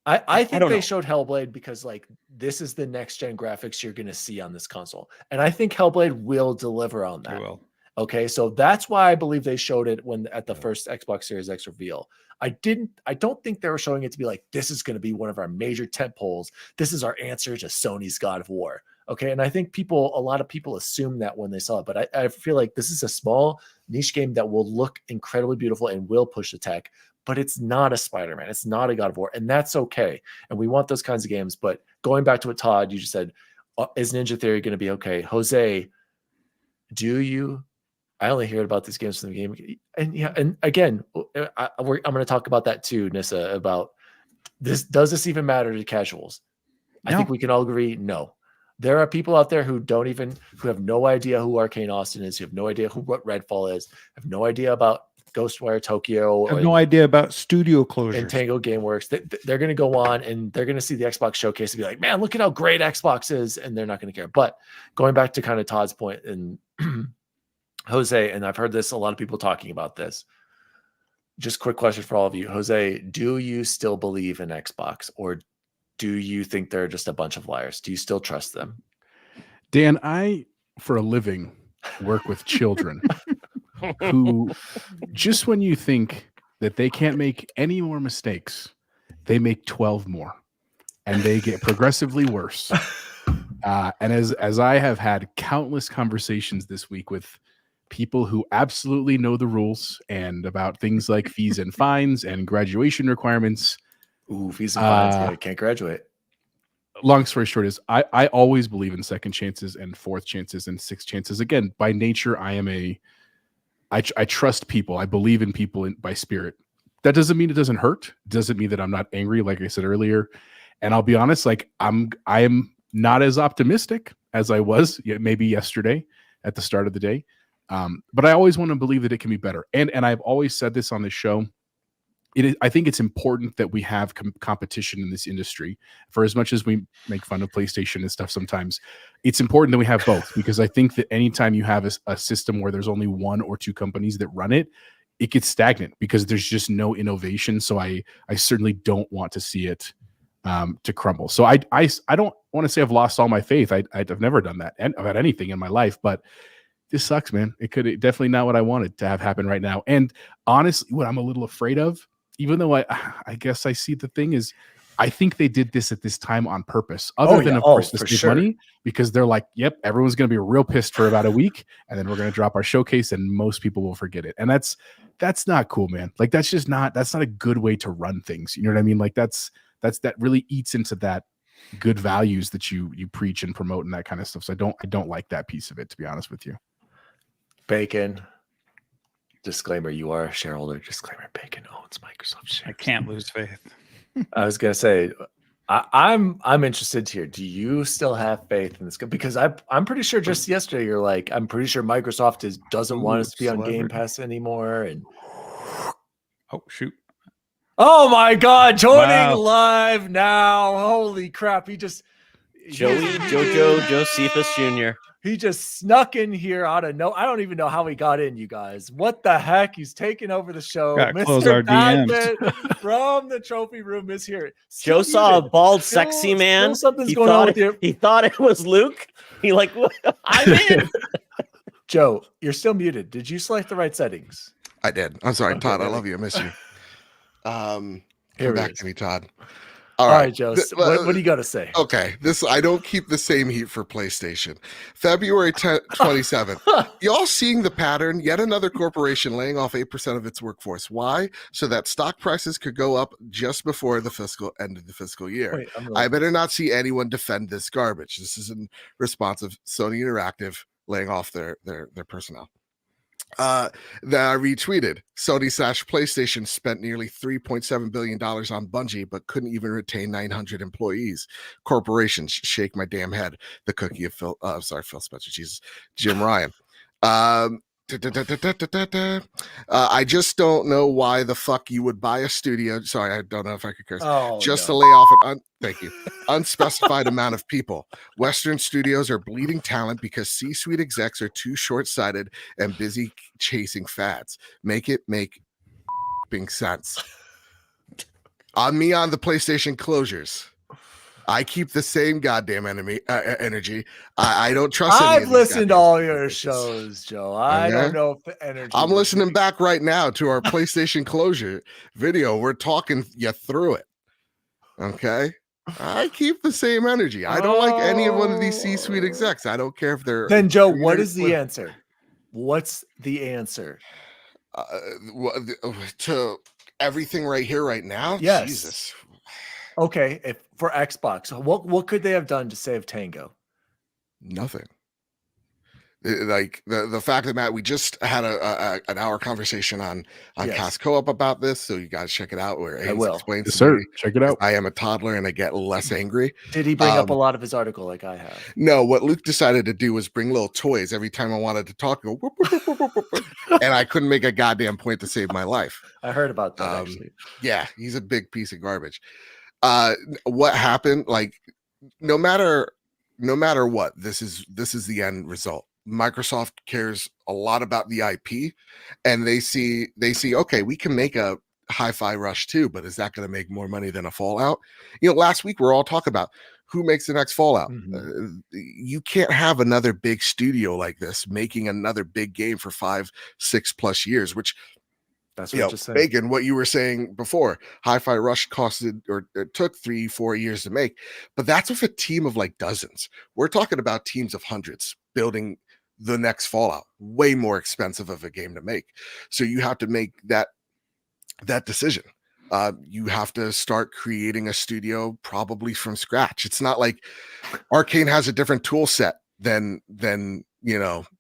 I think they showed Hellblade because like this is the next gen graphics you're going to see on this console, and I think Hellblade will deliver on that. It will. Okay, so that's why I believe they showed it at the first Xbox Series X reveal. I don't think they were showing it to be like, this is going to be one of our major tentpoles. This is our answer to Sony's God of War. Okay, and I think a lot of people assume that when they saw it, but I feel like this is a small niche game that will look incredibly beautiful and will push the tech. But it's not a Spider-Man. It's not a God of War. And that's okay. And we want those kinds of games. But going back to what Todd, you just said, is Ninja Theory going to be okay? Jose, do you? I only heard about these games from the game. And again, I'm going to talk about that too, Nissa, about this. Does this even matter to casuals? No. I think we can all agree, no. There are people out there who have no idea who Arkane Austin is, who have no idea what Redfall is, have no idea about Ghostwire Tokyo. I have no idea about studio closures. And Tango Gameworks. They're going to go on and they're going to see the Xbox showcase and be like, man, look at how great Xbox is. And they're not going to care. But going back to kind of Todd's point and Jose, and I've heard this, a lot of people talking about this. Just quick question for all of you. Jose, do you still believe in Xbox, or do you think they're just a bunch of liars? Do you still trust them? Dan, I, for a living, work with children who, just when you think that they can't make any more mistakes, they make 12 more, and they get progressively worse. And as I have had countless conversations this week with people who absolutely know the rules and about things like fees and fines and graduation requirements. Ooh, fees and fines. Yeah, can't graduate. Long story short is I always believe in second chances and fourth chances and sixth chances. Again, by nature, I trust people. I believe in people by spirit. That doesn't mean it doesn't hurt. It doesn't mean that I'm not angry, like I said earlier. And I'll be honest, like I am not as optimistic as I was maybe yesterday at the start of the day. But I always want to believe that it can be better. And I've always said this on this show. I think it's important that we have competition in this industry. For as much as we make fun of PlayStation and stuff sometimes, it's important that we have both, because I think that anytime you have a system where there's only one or two companies that run it, it gets stagnant because there's just no innovation. So I certainly don't want to see it to crumble. So I don't want to say I've lost all my faith. I've never done that about anything in my life, but this sucks, man. It definitely not what I wanted to have happen right now. And honestly, what I'm a little afraid of, even though I guess I see the thing is, I think they did this at this time on purpose, other than of course to save money, because they're like, yep, everyone's going to be real pissed for about a week, and then we're going to drop our showcase and most people will forget it. And that's not cool, man. Like that's not a good way to run things. You know what I mean? Like that really eats into that good values that you preach and promote and that kind of stuff. So I don't like that piece of it, to be honest with you. Bacon. Disclaimer, you are a shareholder. Disclaimer, Bacon owns Microsoft shares. I can't lose faith. I was gonna say, I'm interested to hear. Do you still have faith in this? Because I'm pretty sure just yesterday you're like, I'm pretty sure Microsoft doesn't want us to be on Game Pass anymore. And oh shoot! Oh my God, joining live now! Holy crap! Jojo Josephus Jr. He just snuck in here out of I don't even know how he got in, you guys. What the heck? He's taking over the show. Close our MrBadBit from the trophy room is here. Joe saw a bald, sexy man. Something's going on with you. He thought it was Luke. He like, I'm in. Joe, you're still muted. Did you select the right settings? I did. I'm sorry, Todd. I love you. I miss you. Come back to me, Todd. All right, Joe. What do you got to say? Okay, I don't keep the same heat for PlayStation. February 27th. Y'all seeing the pattern? Yet another corporation laying off 8% of its workforce. Why? So that stock prices could go up just before the end of the fiscal year. Wait, I better not see anyone defend this garbage. This is in response of Sony Interactive laying off their personnel. That I retweeted. Sony/PlayStation spent nearly $3.7 billion on Bungie, but couldn't even retain 900 employees. Corporations shake my damn head. The cookie of Phil Spencer, Jesus, Jim Ryan. I just don't know why the fuck you would buy a studio. Sorry, I don't know if I could curse. To lay off an unspecified amount of people. Western studios are bleeding talent because C-suite execs are too short-sighted and busy chasing fads. Make sense. On the PlayStation closures. I keep the same goddamn energy. I don't trust. I've listened to all your shows, Joe. I don't know if the energy. I'm listening back right now to our PlayStation closure video. We're talking you through it. Okay. I keep the same energy. I don't like any of one of these C-suite execs. I don't care if they're. Then, Joe, what is the answer? What's the answer? To everything right here, right now? Yes. Jesus. Okay, for Xbox, what could they have done to save Tango? Nothing. Like the fact of that, we just had an hour conversation on Yes. Cast Co-op about this, so you guys check it out. Where I Haynes will. explains Yes, to sir. me, Check it out. I am a toddler and I get less angry. Did he bring up a Um, lot of his article like I have? No, what Luke decided to do was bring little toys every time I wanted to talk, go, whoop, whoop, whoop, whoop, whoop, whoop, and I couldn't make a goddamn point to save my life. I heard about that Um, actually. Yeah, he's a big piece of garbage. What happened? Like, no matter what, this is the end result. Microsoft cares a lot about the IP, and they see okay, we can make a Hi-Fi Rush too, but is that going to make more money than a Fallout? Last week we're all talking about who makes the next Fallout. You can't have another big studio like this making another big game for 5-6+ years, which That's what you're saying. Bacon, what you were saying before, Hi-Fi Rush costed or it took 3-4 years to make, but that's with a team of like dozens. We're talking about teams of hundreds building the next Fallout, way more expensive of a game to make. So you have to make that decision. You have to start creating a studio probably from scratch. It's not like Arkane has a different tool set than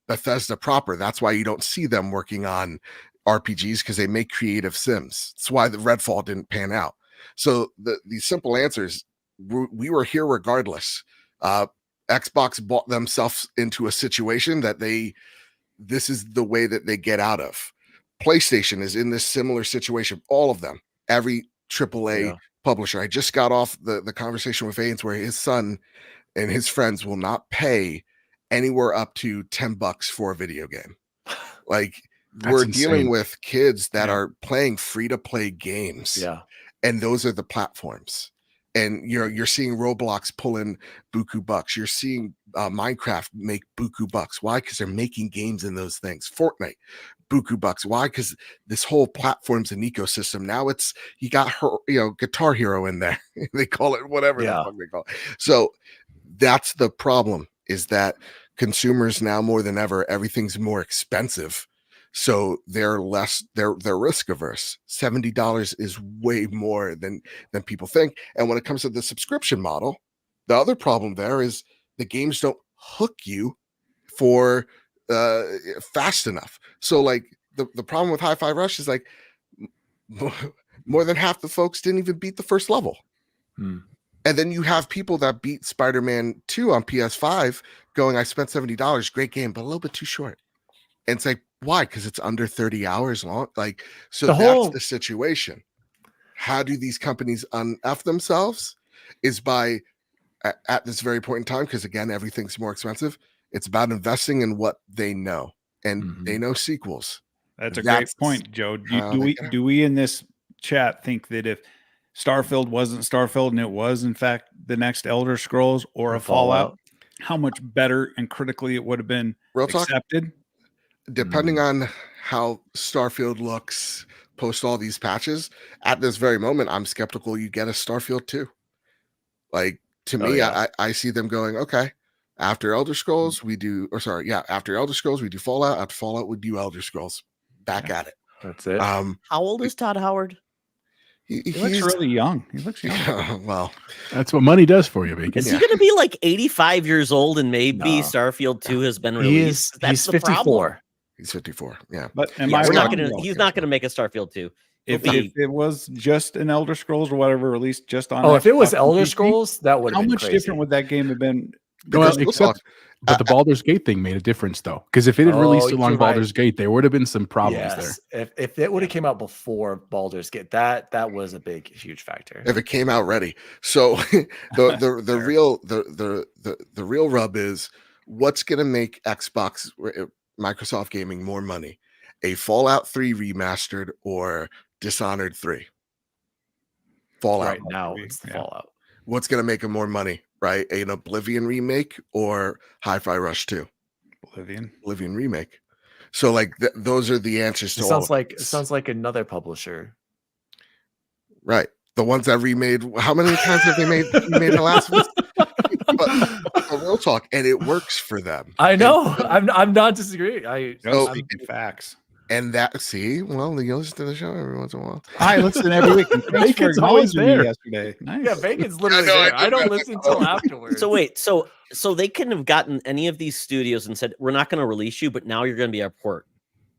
Bethesda proper. That's why you don't see them working on RPGs, because they make creative sims. That's why the Redfall didn't pan out. So the simple answer is we were here regardless. Xbox bought themselves into a situation that this is the way that they get out of. PlayStation is in this similar situation. All of them, every AAA publisher. I just got off the conversation with Haynes where his son and his friends will not pay anywhere up to $10 for a video game. Like, we're dealing insane. with kids that are playing free-to-play games. Yeah. And those are the platforms. And you're seeing Roblox pull in buku bucks. You're seeing Minecraft make buku bucks. Why? Because they're making games in those things. Fortnite, buku bucks. Why? Because this whole platform's an ecosystem. Now you got her, Guitar Hero in there. They call it whatever the fuck they call it. So that's the problem, is that consumers now more than ever, everything's more expensive. So they're risk averse. $70 is way more than people think. And when it comes to the subscription model, the other problem there is the games don't hook you for fast enough. So like the problem with Hi-Fi Rush is like more than half the folks didn't even beat the first level. And then you have people that beat Spider-Man 2 on PS5 going, I spent $70, great game, but a little bit too short. And it's like, why? Because it's under 30 hours long. Like, so that's the situation. How do these companies un-F themselves? Is by, at this very point in time, because again, everything's more expensive. It's about investing in what they know. And they know sequels. That's a great point, Joe. Do we in this chat think that if Starfield wasn't Starfield and it was, in fact, the next Elder Scrolls or a Fallout, how much better and critically it would have been accepted? Depending on how Starfield looks post all these patches, at this very moment, I'm skeptical you get a Starfield 2. Like, to me, I see them going, okay, after Elder Scrolls, we do, after Elder Scrolls, we do Fallout. After Fallout, we do Elder Scrolls. Back at it. That's it. How old is Todd Howard? He looks really young. He looks young. Well, that's what money does for you, Bacon. Is he going to be like 85 years old and maybe Starfield 2 has been released? He's 54. He's 54. Yeah. But he's not gonna make a Starfield 2. If it was just an Elder Scrolls or whatever released just on if it was Elder Scrolls, that would have been how much crazy. different would that game have been? But the Baldur's Gate thing made a difference, though, because if it had released along Baldur's Gate, there would have been some problems there. If it would have came out before Baldur's Gate, that was a huge factor. If it came out ready. So the real rub is what's going to make Microsoft Gaming more money, a Fallout 3 remastered or Dishonored 3? Fallout. Right now, it's the Fallout. What's going to make them more money, right? An Oblivion remake or Hi-Fi Rush 2? Oblivion remake. So like those are the answers to it sounds like another publisher. Right. The ones that remade, how many times have they made the last one? But real talk, and it works for them. I know. I'm not disagreeing. Speaking facts. And that, see, well, you listen to the show every once in a while. I listen every week. And thanks for Bacon's always acknowledging me there. yesterday. Nice. Yeah, Bacon's literally know, I there. I did don't that. listen until afterwards. So wait, so they couldn't have gotten any of these studios and said, we're not going to release you, but now you're going to be our port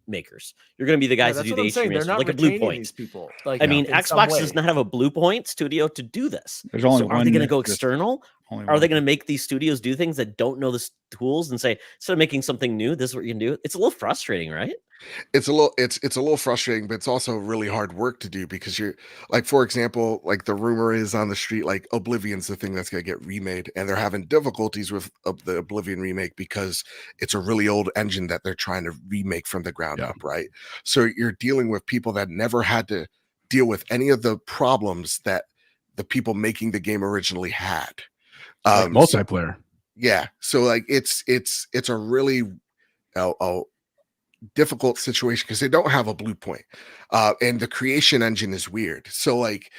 makers. You're going to be the guys that that's do what the I'm saying. They're HDMI, not like a Blue retaining Point. these people. Like, I mean, in some Xbox way. does not have a Blue Point studio to do this. There's only So are one they going to go that's external? only Are one. they going to make these studios do things that don't know the tools and say, instead of making something new, this is what you can do? It's a little frustrating, right? It's a little frustrating, but it's also really hard work to do because you're like, for example, like the rumor is on the street, like Oblivion's the thing that's going to get remade, and they're having difficulties with the Oblivion remake because it's a really old engine that they're trying to remake from the ground up, right? So you're dealing with people that never had to deal with any of the problems that the people making the game originally had. Like multiplayer. Yeah, so like it's a really difficult situation because they don't have a Blue Point, and the creation engine is weird. So like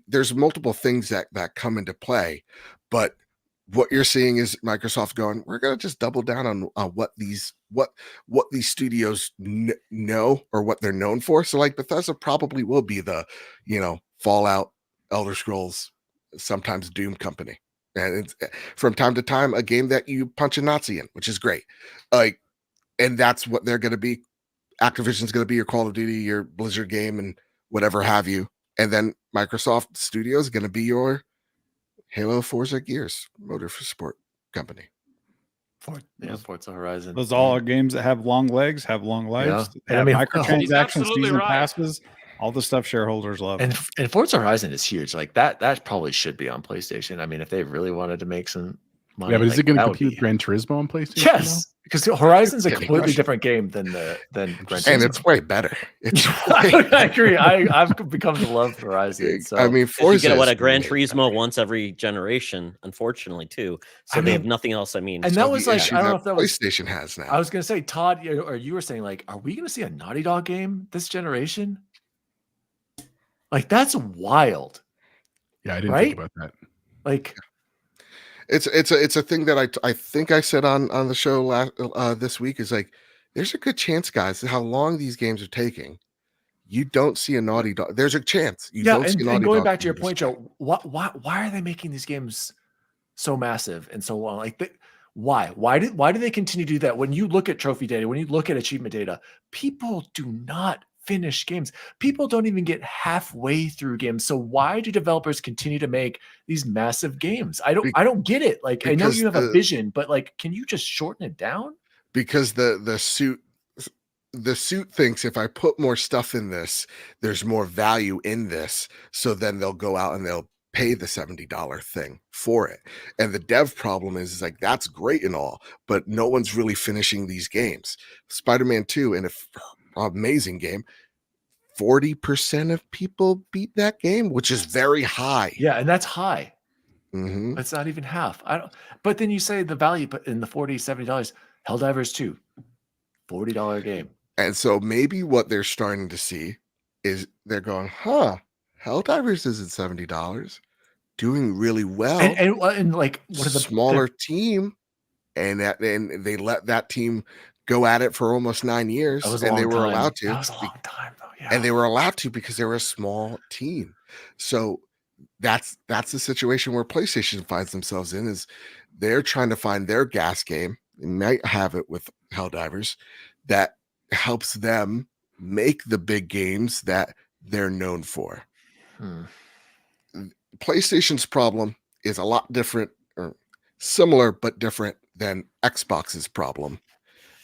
there's multiple things that come into play, but what you're seeing is Microsoft going, we're going to just double down on what these studios know or what they're known for. So like Bethesda probably will be the Fallout, Elder Scrolls, sometimes Doom company, and it's from time to time a game that you punch a Nazi in, which is great. Like, and that's what they're going to be. Activision's going to be your Call of Duty, your Blizzard game, and whatever have you. And then Microsoft Studios is going to be your Halo, Forza, Gears, Motorsport company. Forza Horizon. Those all are games that have long legs, have long lives. Yeah. They have He's microtransactions, absolutely season right. passes, all the stuff shareholders love. And Forza Horizon is huge. Like that probably should be on PlayStation. I mean, if they really wanted to make some money. Yeah, but is it going to that would compete with be- Gran Turismo on PlayStation? Yes, because Horizon's a Good completely question. different game than Gran And Turismo. it's way better. It's I agree. I've become to love Horizon. So I mean, You Forza get is a Gran way Turismo better. once every generation, unfortunately, too. So I they have mean- nothing else. I mean, and that Of was the like, issues I don't know if that was. PlayStation has now. I was gonna say, Todd, or you were saying, like, are we gonna see a Naughty Dog game this generation? Like, that's wild. Yeah, I didn't Right? think about that. Like, It's a thing that I think I said on the show this week is like, there's a good chance, guys, how long these games are taking. You don't see a Naughty Dog. There's a chance you yeah, don't see a Naughty and going Dog back to your game point, this Joe, why are they making these games so massive and so long? Like, why do they continue to do that? When you look at trophy data, when you look at achievement data, people do not finish games. People don't even get halfway through games. So why do developers continue to make these massive games? I don't get it. Like, I know because you have a vision, but like, can you just shorten it down? because the suit thinks if I put more stuff in this, there's more value in this. So then they'll go out and they'll pay the $70 thing for it. And the dev problem is like, that's great and all, but no one's really finishing these games. Spider-Man 2, and amazing game, 40% of people beat that game, which is very high. Yeah, and that's high. Mhm. That's not even half. But then you say the value, but in the $40, $70, Helldivers 2, $40 game. And so maybe what they're starting to see is they're going, Helldivers isn't $70, doing really well. And like, what are the smaller team, and they let that team go at it for almost 9 years, That was a and they long were time. allowed to. That was a long time, though. Yeah. And they were allowed to because they were a small team. So that's the situation where PlayStation finds themselves in, is they're trying to find their gas game. They might have it with Helldivers that helps them make the big games that they're known for. PlayStation's problem is a lot different, or similar but different, than Xbox's problem.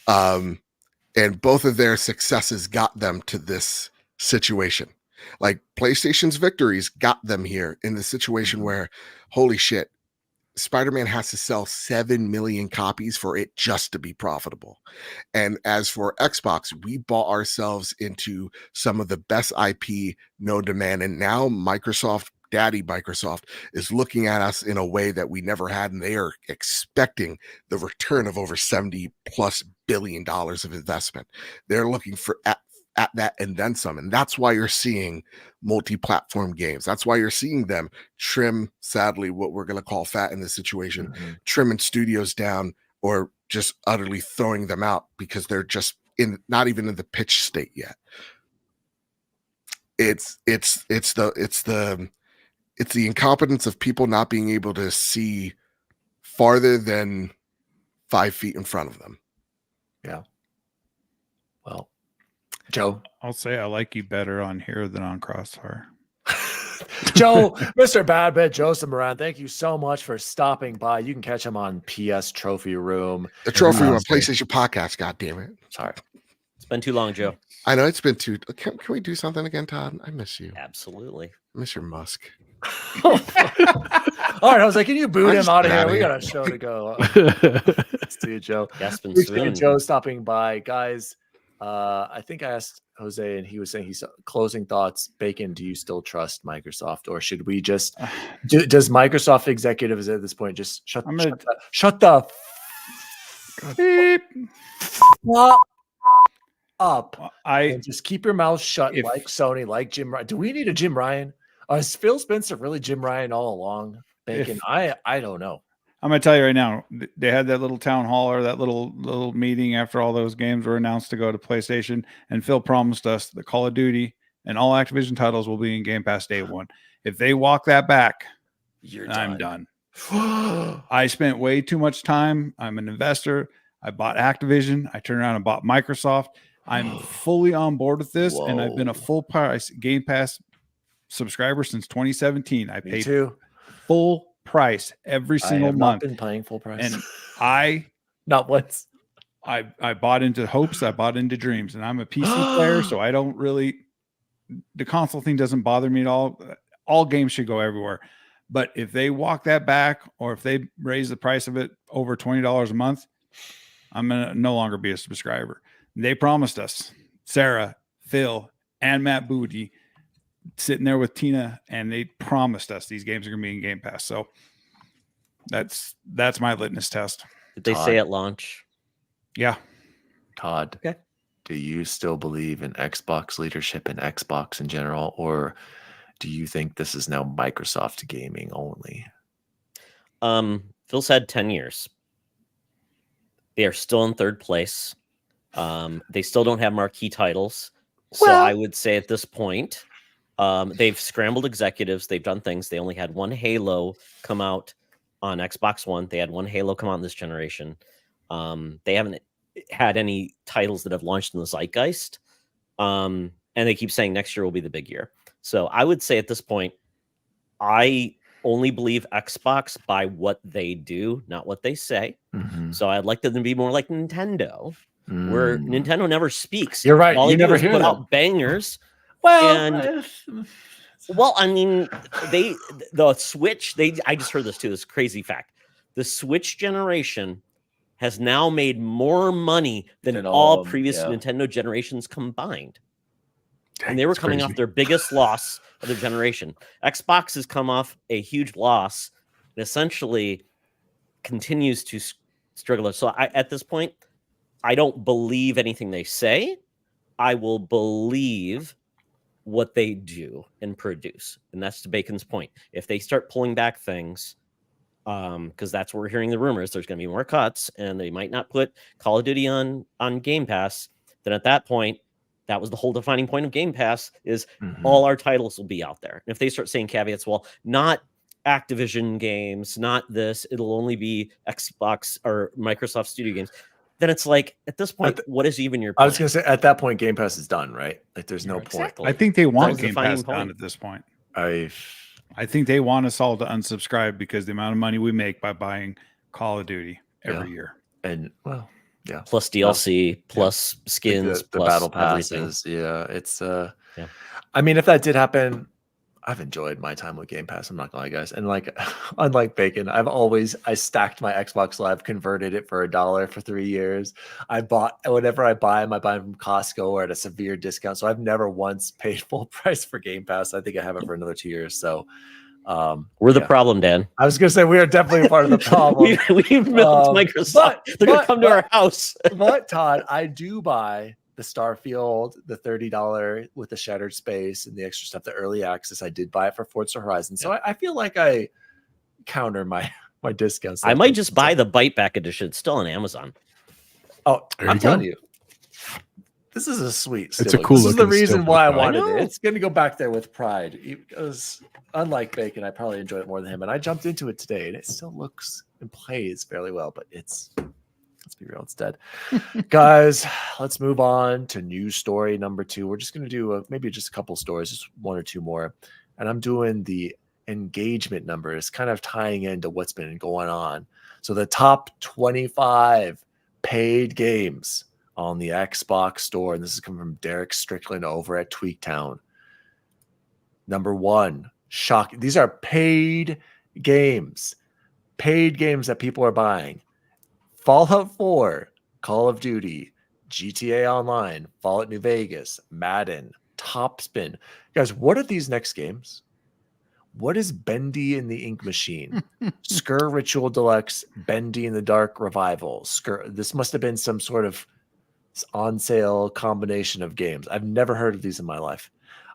And both of their successes got them to this situation. Like, PlayStation's victories got them here in the situation where, holy shit, Spider-Man has to sell 7 million copies for it just to be profitable. And as for Xbox, we bought ourselves into some of the best IP, no demand. And now Daddy Microsoft is looking at us in a way that we never had. And they are expecting the return of over $70+ billion of investment. They're looking for at that and then some. And that's why you're seeing multi-platform games. That's why you're seeing them trim, sadly, what we're going to call fat in this situation, trimming studios down or just utterly throwing them out because they're just not even in the pitch state yet. It's the incompetence of people not being able to see farther than 5 feet in front of them. Yeah. Well, Joe. I'll say I like you better on here than on Crossfire. Joe, MrBadBit, Joseph Moran, thank you so much for stopping by. You can catch him on PS Trophy Room. The Trophy Room, PlayStation Podcast, God damn it. Sorry. It's been too long, Joe. I know it's been too. Can we do something again, Todd? I miss you. Absolutely. I miss your Musk. All right, I was like, can you boot I'm him just out of here? outta We here. got a show to go. See you, Joe. Gaspin Appreciate soon. Joe stopping by, guys. I think I asked Jose, and he was saying he's closing thoughts. Bacon, do you still trust Microsoft, or should we just? Does Microsoft executives at this point just shut the Beep. fuck up I and just keep your mouth shut, if- like Sony, like Jim Ryan? Do we need a Jim Ryan? Is Phil Spencer really Jim Ryan all along? Bacon, I don't know. I'm gonna tell you right now, they had that little town hall or that little meeting after all those games were announced to go to PlayStation, and Phil promised us the Call of Duty and all Activision titles will be in Game Pass day one. If they walk that back, I'm done. I spent way too much time. I'm an investor. I bought Activision. I turned around and bought Microsoft. I'm fully on board with this, and I've been a full price Game Pass subscriber since 2017. I Me paid too. full price every single I have month. not been paying full price, And I not once. I bought into hopes, I bought into dreams, and I'm a PC player, so I don't really, the console thing doesn't bother me at all. All games should go everywhere. But if they walk that back, or if they raise the price of it over $20 a month, I'm going to no longer be a subscriber. They promised us, Sarah, Phil, and Matt Booty, sitting there with Tina, and they promised us these games are going to be in Game Pass. So that's my litmus test. Did they say at launch? Yeah. Todd, Okay. Do you still believe in Xbox leadership and Xbox in general, or do you think this is now Microsoft gaming only? Phil said 10 years. They are still in third place. They still don't have marquee titles. So I would say at this point, they've scrambled executives. They've done things. They only had one Halo come out on Xbox One. They had one Halo come out in this generation. They haven't had any titles that have launched in the zeitgeist. And they keep saying next year will be the big year. So I would say at this point, I only believe Xbox by what they do, not what they say. So I'd like them to be more like Nintendo, where Nintendo never speaks. You're right. All You they do never is hear put them. out bangers. Well, Well, I mean, the Switch, I just heard this too, this crazy fact. The Switch generation has now made more money than all of them, previous yeah. Nintendo generations combined. Dang, And they were that's coming off crazy. their biggest loss of their generation. Xbox has come off a huge loss and essentially continues to struggle. So at this point, I don't believe anything they say. I will believe what they do and produce. And that's to Bacon's point. If they start pulling back things, because that's what we're hearing the rumors, there's going to be more cuts and they might not put Call of Duty on Game Pass, then at that point, that was the whole defining point of Game Pass is all our titles will be out there. And if they start saying caveats, well, not Activision games, not this, it'll only be Xbox or Microsoft Studio games, then it's like, at this point, what is even your point? I was going to say, at that point, Game Pass is done, right? Like, there's no point. Exactly. I think they That want was the Game defining Pass done point. at this point. I think they want us all to unsubscribe because the amount of money we make by buying Call of Duty every year. and well, yeah, Plus DLC, plus skins, the plus battle everything. passes. Yeah, it's I mean, if that did happen, I've enjoyed my time with Game Pass. I'm not gonna lie, guys. And like, unlike Bacon, I stacked my Xbox Live, converted it for $1 for 3 years. I bought whatever I buy, I buy from Costco or at a severe discount. So I've never once paid full price for Game Pass. I think I have it for another 2 years. So We're the yeah. problem, Dan. I was gonna say we are definitely a part of the problem. We've milked Microsoft. They're going to come to our house. But Todd, I do buy the Starfield, the $30 with the shattered space and the extra stuff, the early access. I did buy it for Forza Horizon. So I feel like I counter my discounts. I might just buy the Bite Back edition. It's still on Amazon. Oh, There I'm you go. telling you. This is a sweet. It's a steelbook. cool This is the looking reason steelbook, why I though. wanted I know. it. It's going to go back there with pride. Because unlike Bacon, I probably enjoyed it more than him. And I jumped into it today, and it still looks and plays fairly well. But let's be real, it's dead. Guys, let's move on to news story number 2. We're just going to do maybe just a couple stories, just 1 or 2 more. And I'm doing the engagement numbers, kind of tying into what's been going on. So the top 25 paid games on the Xbox store, and this is coming from Derek Strickland over at Tweaktown. Number 1, shocking. These are paid games that people are buying. Fallout 4, Call of Duty, GTA Online, Fallout New Vegas, Madden, Topspin. Guys, what are these next games? What is Bendy in the Ink Machine? Skur Ritual Deluxe, Bendy in the Dark Revival. Skur. This must have been some sort of on sale combination of games. I've never heard of these in my life.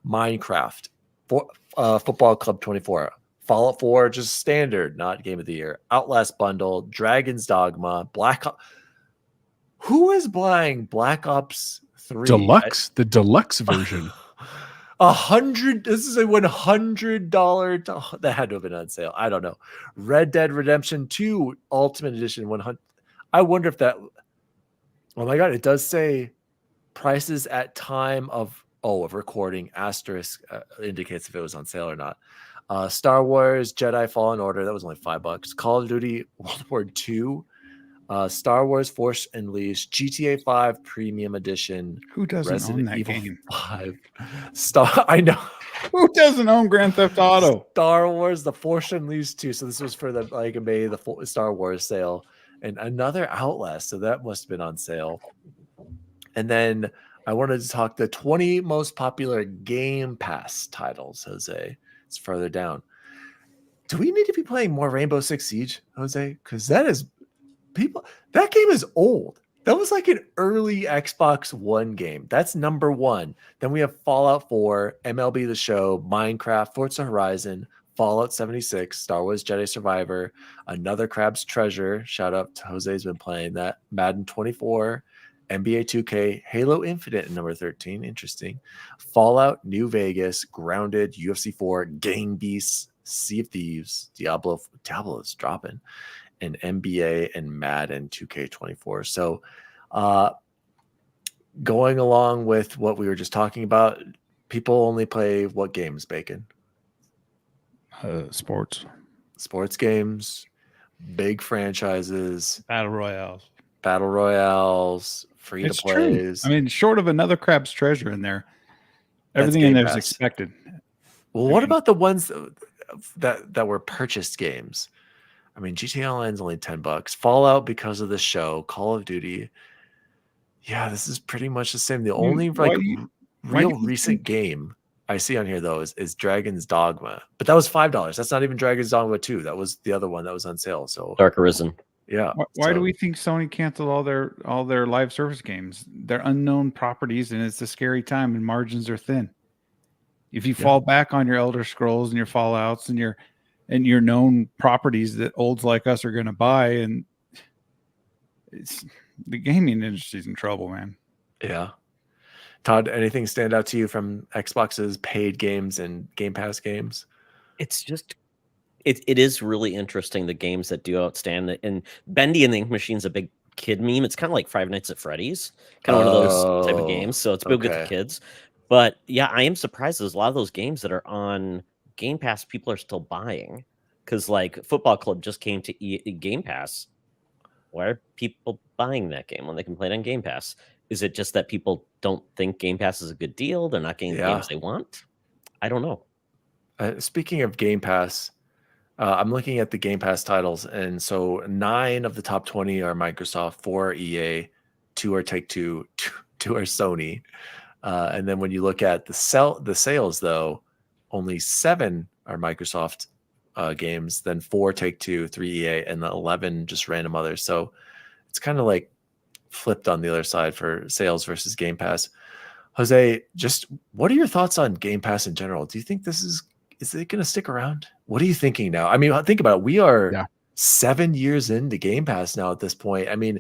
Minecraft, Football Club 24, Fallout 4, just standard, not Game of the Year. Outlast Bundle, Dragon's Dogma, Black Ops. Who is buying Black Ops 3? Deluxe, the deluxe version. This is a $100 that had to have been on sale. I don't know. Red Dead Redemption 2 Ultimate Edition 100. I wonder if that. Oh my God! It does say prices at time of recording. Asterisk indicates if it was on sale or not. Star Wars Jedi Fallen Order, that was only $5. Call of Duty World War II. Star Wars Force Unleashed, GTA 5 Premium Edition. Who doesn't Resident own that Evil game? 5. I know. Who doesn't own Grand Theft Auto? Star Wars The Force Unleashed 2. So this was for the May the Star Wars sale, and another Outlast. So that must have been on sale. And then I wanted to talk the 20 most popular Game Pass titles, Jose. It's further down. Do we need to be playing more Rainbow Six Siege, Jose? Because that game is old. That was like an early Xbox One game. That's number 1. Then we have Fallout 4, MLB The Show, Minecraft, Forza Horizon, Fallout 76, Star Wars Jedi Survivor, Another Crab's Treasure. Shout out to Jose's been playing that. Madden 24, NBA 2K, Halo Infinite at number 13. Interesting. Fallout New Vegas, Grounded, UFC 4, Gang Beasts, Sea of Thieves, Diablo is dropping, and NBA and Madden 2K24. So going along with what we were just talking about, people only play what games, Bacon? Sports games, big franchises, battle royales, free to It's true. plays. I mean, short of Another Crab's Treasure in there, everything in Game there is Pass. expected. Well, what about the ones that were purchased games? I mean, GTA Online's only $10. Fallout because of the show. Call of Duty. Yeah, this is pretty much the same. The only real recent game I see on here though is Dragon's Dogma, but that was $5. That's not even Dragon's Dogma 2. That was the other one that was on sale. So Dark Arisen. yeah. Why do we think Sony canceled all their live service games? They're unknown properties, and it's a scary time, and margins are thin. If you fall back on your Elder Scrolls and your Fallouts and your known properties that olds like us are going to buy, and the gaming industry's in trouble, man. Yeah. Todd, anything stand out to you from Xbox's paid games and Game Pass games? It's just it is really interesting, the games that do outstand. And Bendy and the Ink Machine's a big kid meme. It's kind of like Five Nights at Freddy's, kind of one of those type of games. So it's big with the kids. But yeah, I am surprised there's a lot of those games that are on Game Pass people are still buying, because like Football Club just came to Game Pass. Why are people buying that game when they can play it on Game Pass? Is it just that people don't think Game Pass is a good deal? They're not getting the games they want? I don't know. Speaking of Game Pass, I'm looking at the Game Pass titles, and so 9 of the top 20 are Microsoft, 4 are EA, 2 are Take-Two, 2 are Sony. And then when you look at the sales, though, only 7 are Microsoft games, then 4 Take-Two, 3 EA, and the 11 just random others. So it's kind of like flipped on the other side for sales versus Game Pass. Jose, just what are your thoughts on Game Pass in general? Do you think is it going to stick around? What are you thinking now? I mean, think about it. We are 7 years into Game Pass now at this point. I mean,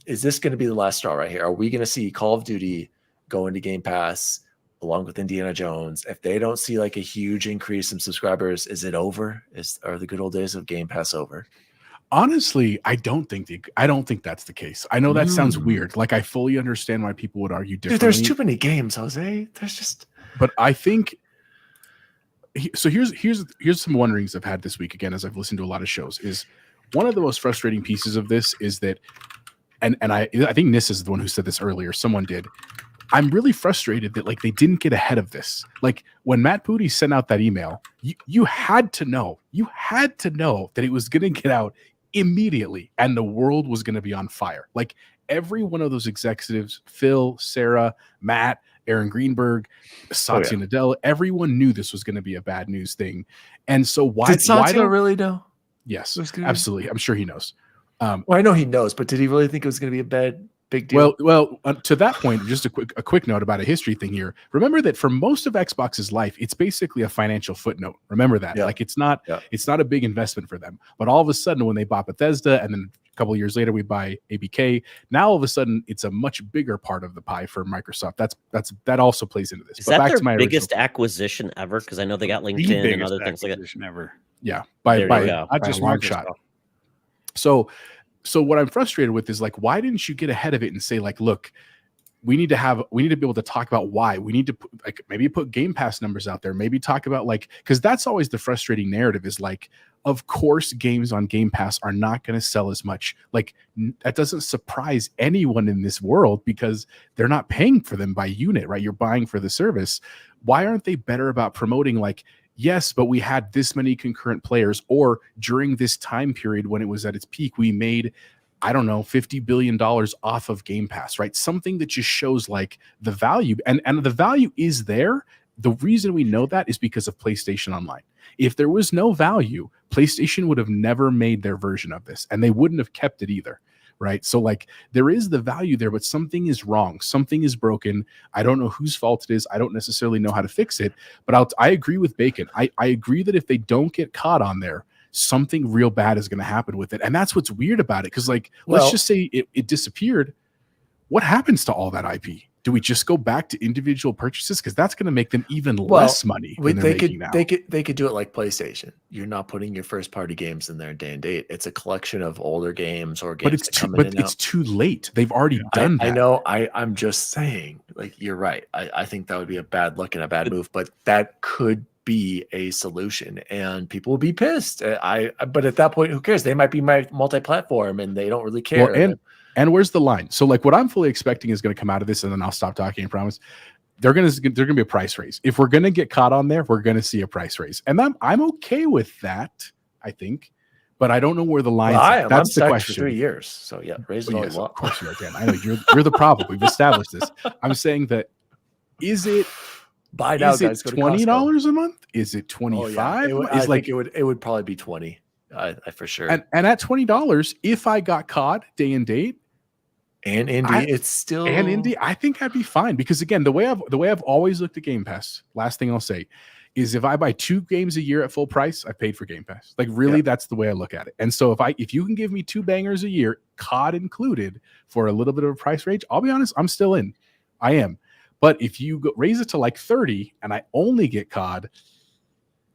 is this going to be the last straw right here? Are we going to see Call of Duty go into Game Pass along with Indiana Jones? If they don't see like a huge increase in subscribers, is it over? Are the good old days of Game Pass over? Honestly, I don't think that's the case. I know that sounds weird. Like I fully understand why people would argue differently. Dude, there's too many games, Jose. There's just. But I think. So here's some wonderings I've had this week again as I've listened to a lot of shows. Is one of the most frustrating pieces of this is that, and I think Nis is the one who said this earlier. Someone did. I'm really frustrated that like they didn't get ahead of this. Like when Matt Booty sent out that email, you had to know that it was going to get out immediately and the world was going to be on fire. Like every one of those executives, Phil, Sarah, Matt, Aaron Greenberg, Satya Nadella, everyone knew this was going to be a bad news thing. And so did Satya really know? Yes, absolutely. I'm sure he knows. Well, I know he knows, but did he really think it was going to be a big deal? Well, to that point, just a quick note about a history thing here. Remember that for most of Xbox's life, it's basically a financial footnote. Remember that. Like it's not a big investment for them. But all of a sudden, when they bought Bethesda, and then a couple of years later we buy ABK, now all of a sudden it's a much bigger part of the pie for Microsoft. That also plays into this. Is that their biggest acquisition ever? Because I know they got LinkedIn and other things like that. Ever. Yeah, by not just long shot. So what I'm frustrated with is like, why didn't you get ahead of it and say like, look, we need to be able to talk about why we need to maybe put Game Pass numbers out there, maybe talk about like, because that's always the frustrating narrative is like, of course, games on Game Pass are not going to sell as much. Like that doesn't surprise anyone in this world because they're not paying for them by unit, right? You're buying for the service. Why aren't they better about promoting like, yes, but we had this many concurrent players, or during this time period when it was at its peak, we made, I don't know, $50 billion off of Game Pass, right? Something that just shows like the value, and the value is there. The reason we know that is because of PlayStation Online. If there was no value, PlayStation would have never made their version of this, and they wouldn't have kept it either. Right. So like there is the value there, but something is wrong. Something is broken. I don't know whose fault it is. I don't necessarily know how to fix it, but I agree with Bacon. I agree that if they don't get caught on there, something real bad is going to happen with it. And that's what's weird about it. Cause like, let's just say it disappeared. What happens to all that IP? Do we just go back to individual purchases? Because that's going to make them even less money. They could do it like PlayStation. You're not putting your first party games in there day and date. It's a collection of older games or games. But it's too late. They've already done that. I know. I'm just saying. Like you're right. I think that would be a bad look and a bad move. But that could be a solution, and people will be pissed. But at that point, who cares? They might be multi-platform, and they don't really care. Well, and where's the line? So like what I'm fully expecting is going to come out of this, and then I'll stop talking, I promise. They're going to be a price raise. If we're going to get caught on there, we're going to see a price raise. And I'm okay with that, I think. But I don't know where the line is. That's the question. For 3 years. So yeah, raise it all you want. Of course you are, Dan. I know you're the problem. We've established this. I'm saying that is it buy now, guys, $20 a month? Is it $25? I think it would probably be 20. For sure. And at $20, if I got caught day and date, and indie, it's still indie, I think I'd be fine because again, the way I've always looked at Game Pass, last thing I'll say, is if I buy 2 games a year at full price, I paid for Game Pass. Like really, that's the way I look at it. And so if you can give me 2 bangers a year, COD included, for a little bit of a price range, I'll be honest, I'm still in. I am. But if you raise it to like 30 and I only get COD,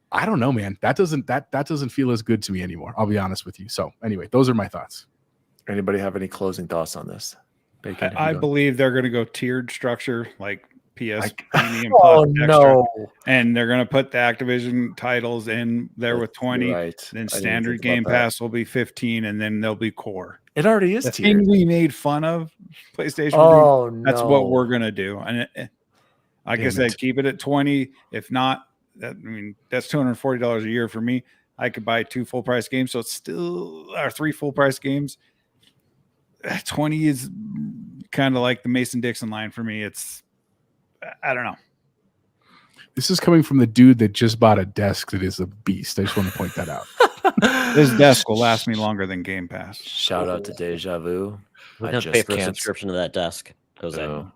I don't know, man. That doesn't feel as good to me anymore. I'll be honest with you. So anyway, those are my thoughts. Anybody have any closing thoughts on this? Bacon, I believe they're going to go tiered structure like PS Premium Plus Extra, and they're going to put the Activision titles in there with 20. Right. Then standard Game Pass will be 15, and then they'll be core. It already is the tiered. thing we made fun of PlayStation. That's what we're going to do. And I guess I'd keep it at 20. If not, that's $240 a year for me. I could buy 2 full price games, so it's still 3 full price games. 20 is kind of like the Mason-Dixon line for me. I don't know. This is coming from the dude that just bought a desk that is a beast. I just want to point that out. This desk will last me longer than Game Pass. Shout out to Deja Vu. I just pay for a subscription to that desk. Incredible.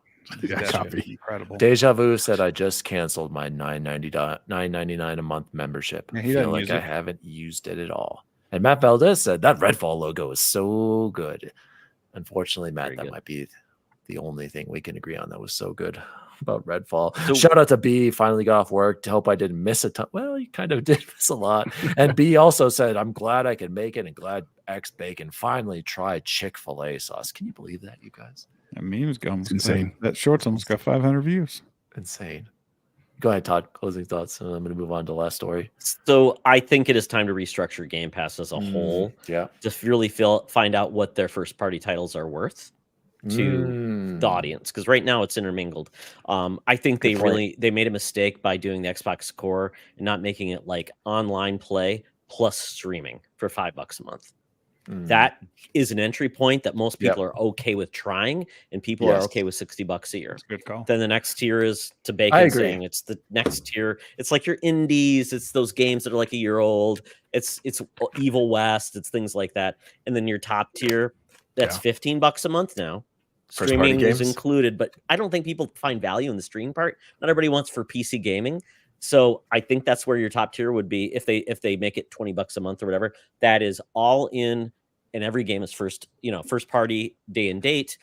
Deja Vu said, I just canceled my $9.99 a month membership. I feel like I haven't used it at all. And Matt Valdez said, that Redfall logo is so good. Unfortunately, Matt, Very that good. might be the only thing we can agree on that was so good about Redfall. So- Shout out to B, finally got off work. To hope I didn't miss a ton. Well, you kind of did miss a lot. And B also said, I'm glad I could make it and glad X Bacon finally tried Chick-fil-A sauce. Can you believe that, you guys? That meme's got It's insane. That short's almost got 500 views. Insane. Go ahead, Todd. Closing thoughts. And I'm going to move on to the last story. So I think it is time to restructure Game Pass as a whole Yeah. to really find out what their first party titles are worth to the audience, because right now it's intermingled. I think Good point. they made a mistake by doing the Xbox Core and not making it like online play plus streaming for $5 a month. That is an entry point that most people are okay with trying, and people are okay with $60 a year. That's a good call. Then the next tier is to I Bacon agree. saying it's the next tier. It's like your indies. It's those games that are like a year old. It's Evil West. It's things like that. And then your top tier, that's $15 a month now. First party Streaming is games? included, but I don't think people find value in the stream part. Not everybody wants for PC gaming. So I think that's where your top tier would be if they make it $20 a month or whatever. That is all in, and every game is first party day and date,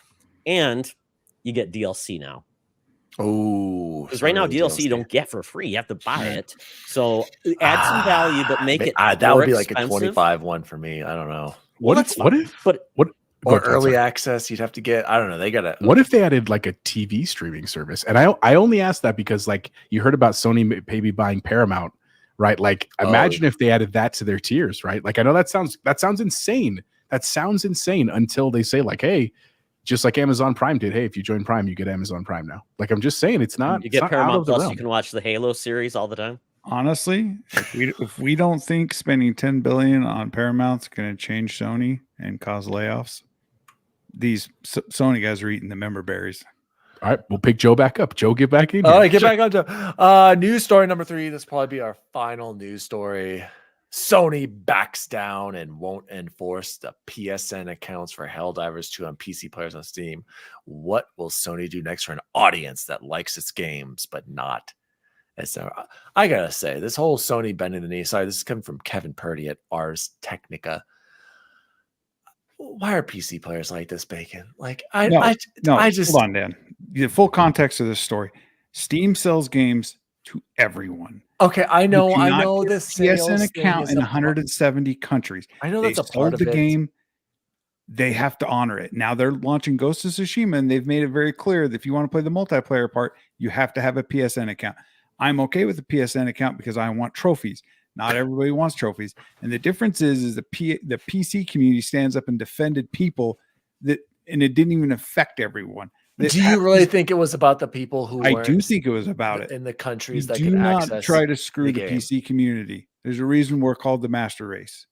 and you get DLC now. Oh, Because right now DLC you don't get for free; you have to buy it. So add some value, but make it that more would be like a expensive. 25 one for me. I don't know. What if Or early access, you'd have to get. I don't know. They gotta. What if they added like a TV streaming service? And I only asked that because like you heard about Sony maybe buying Paramount, right? Like imagine if they added that to their tiers, right? Like I know that sounds insane. That sounds insane until they say like, hey, just like Amazon Prime did. Hey, if you join Prime, you get Amazon Prime now. Like I'm just saying, it's not. You get it's not Paramount out of the Plus. realm. You can watch the Halo series all the time. Honestly, if we don't think spending $10 billion on Paramount's going to change Sony and cause layoffs, these Sony guys are eating the member berries. All right, we'll pick Joe back up. Joe, get back in. All here. right, get back on to news story number 3. This will probably be our final news story. Sony backs down and won't enforce the PSN accounts for Helldivers 2 on PC players on Steam. What will Sony do next for an audience that likes its games but not? I gotta say, this whole Sony bending the knee. Sorry, this is coming from Kevin Purdy at Ars Technica. Why are PC players like this, Bacon? Like I just hold on, Dan. The full context of this story: Steam sells games to everyone. Okay, I know get this PSN account in 170 countries. I know They that's a part of the it. game. They have to honor it. Now they're launching Ghost of Tsushima, and they've made it very clear that if you want to play the multiplayer part, you have to have a PSN account. I'm okay with the PSN account because I want trophies. Not everybody wants trophies. And the difference is the PC community stands up and defended people and it didn't even affect everyone. Do you really think it was about the people who I do think it was about it. In the countries You that do can not access try to screw the game. PC community. There's a reason we're called the master race.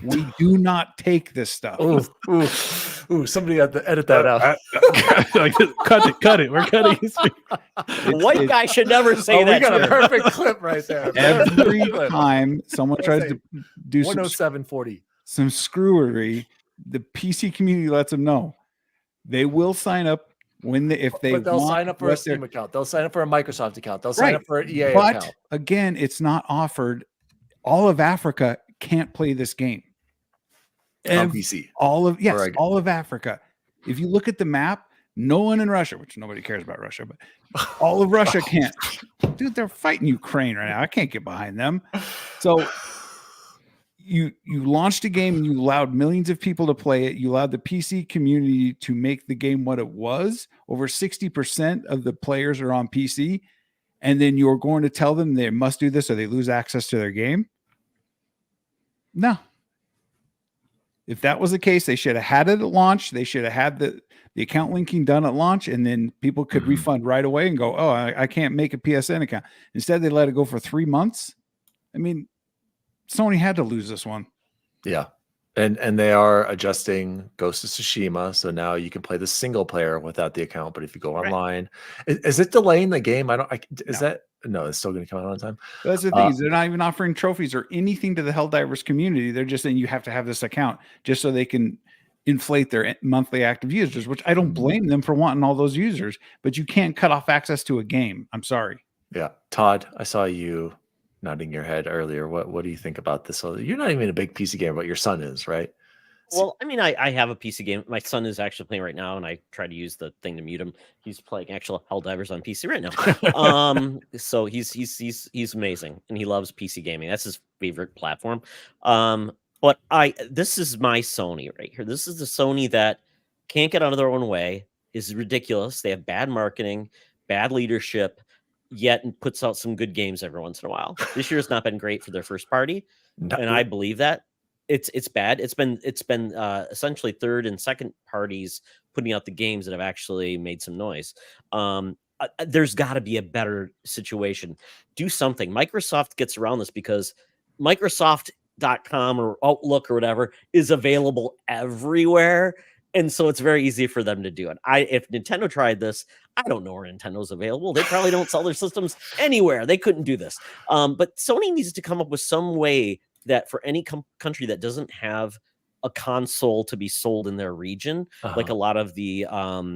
We do not take this stuff. Ooh, somebody had to edit that out. Cut it. We're cutting. White guy should never say that. We got a shit. perfect clip right there. Every time someone tries to do some 107.40. screwery, the PC community lets them know they will sign up if they But they'll want sign up for a what they're- Steam account. They'll sign up for a Microsoft account. They'll sign Right. up for an EA But account. again, it's not offered. All of Africa can't play this game. On PC. All of Or- all of Africa. If you look at the map, no one in Russia, which nobody cares about Russia, but all of Russia can't. Dude, they're fighting Ukraine right now. I can't get behind them. So you launched a game and you allowed millions of people to play it. You allowed the PC community to make the game what it was. Over 60% of the players are on PC. And then you're going to tell them they must do this or they lose access to their game? No. If that was the case, they should have had it at launch. They should have had the account linking done at launch, and then people could refund right away and go, oh, I can't make a PSN account. Instead, they let it go for 3 months. I mean, Sony had to lose this one. Yeah. And they are adjusting Ghost of Tsushima, so now you can play the single player without the account. But if you go online, is it delaying the game? No, it's still going to come out on time. That's the thing. Is they're not even offering trophies or anything to the Helldivers community. They're just saying you have to have this account just so they can inflate their monthly active users, which I don't blame them for wanting all those users. But you can't cut off access to a game. I'm sorry. Yeah, Todd, I saw you nodding your head earlier. What do you think about this? You're not even a big PC gamer, but your son is, right? Well, I mean, I have a PC game. My son is actually playing right now, and I try to use the thing to mute him. He's playing actual Helldivers on PC right now. So he's amazing, and he loves PC gaming. That's his favorite platform. But this is my Sony right here. This is the Sony that can't get out of their own way. Is ridiculous. They have bad marketing, bad leadership, yet puts out some good games every once in a while. This year has not been great for their first party, and I believe that. It's bad. It's been essentially third and second parties putting out the games that have actually made some noise. There's got to be a better situation. Do something. Microsoft gets around this because Microsoft.com or Outlook or whatever is available everywhere. And so it's very easy for them to do it. If Nintendo tried this, I don't know where Nintendo's available. They probably don't sell their systems anywhere. They couldn't do this. But Sony needs to come up with some way that for any country that doesn't have a console to be sold in their region, like a lot of the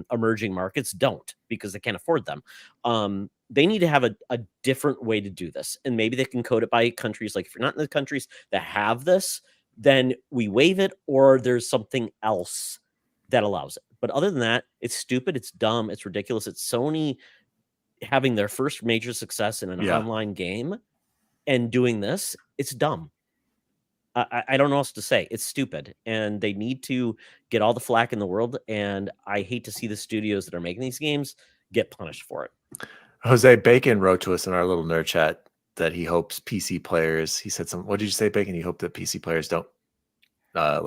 emerging markets don't, because they can't afford them. They need to have a different way to do this. And maybe they can code it by countries. Like if you're not in the countries that have this, then we waive it, or there's something else that allows it. But other than that, it's stupid, it's dumb, it's ridiculous. It's Sony having their first major success in an online game and doing this. It's dumb. I don't know what else to say. It's stupid, and they need to get all the flack in the world. And I hate to see the studios that are making these games get punished for it. Jose Bacon wrote to us in our little nerd chat that he hopes PC players. He said what did you say, Bacon? You hope that PC players don't I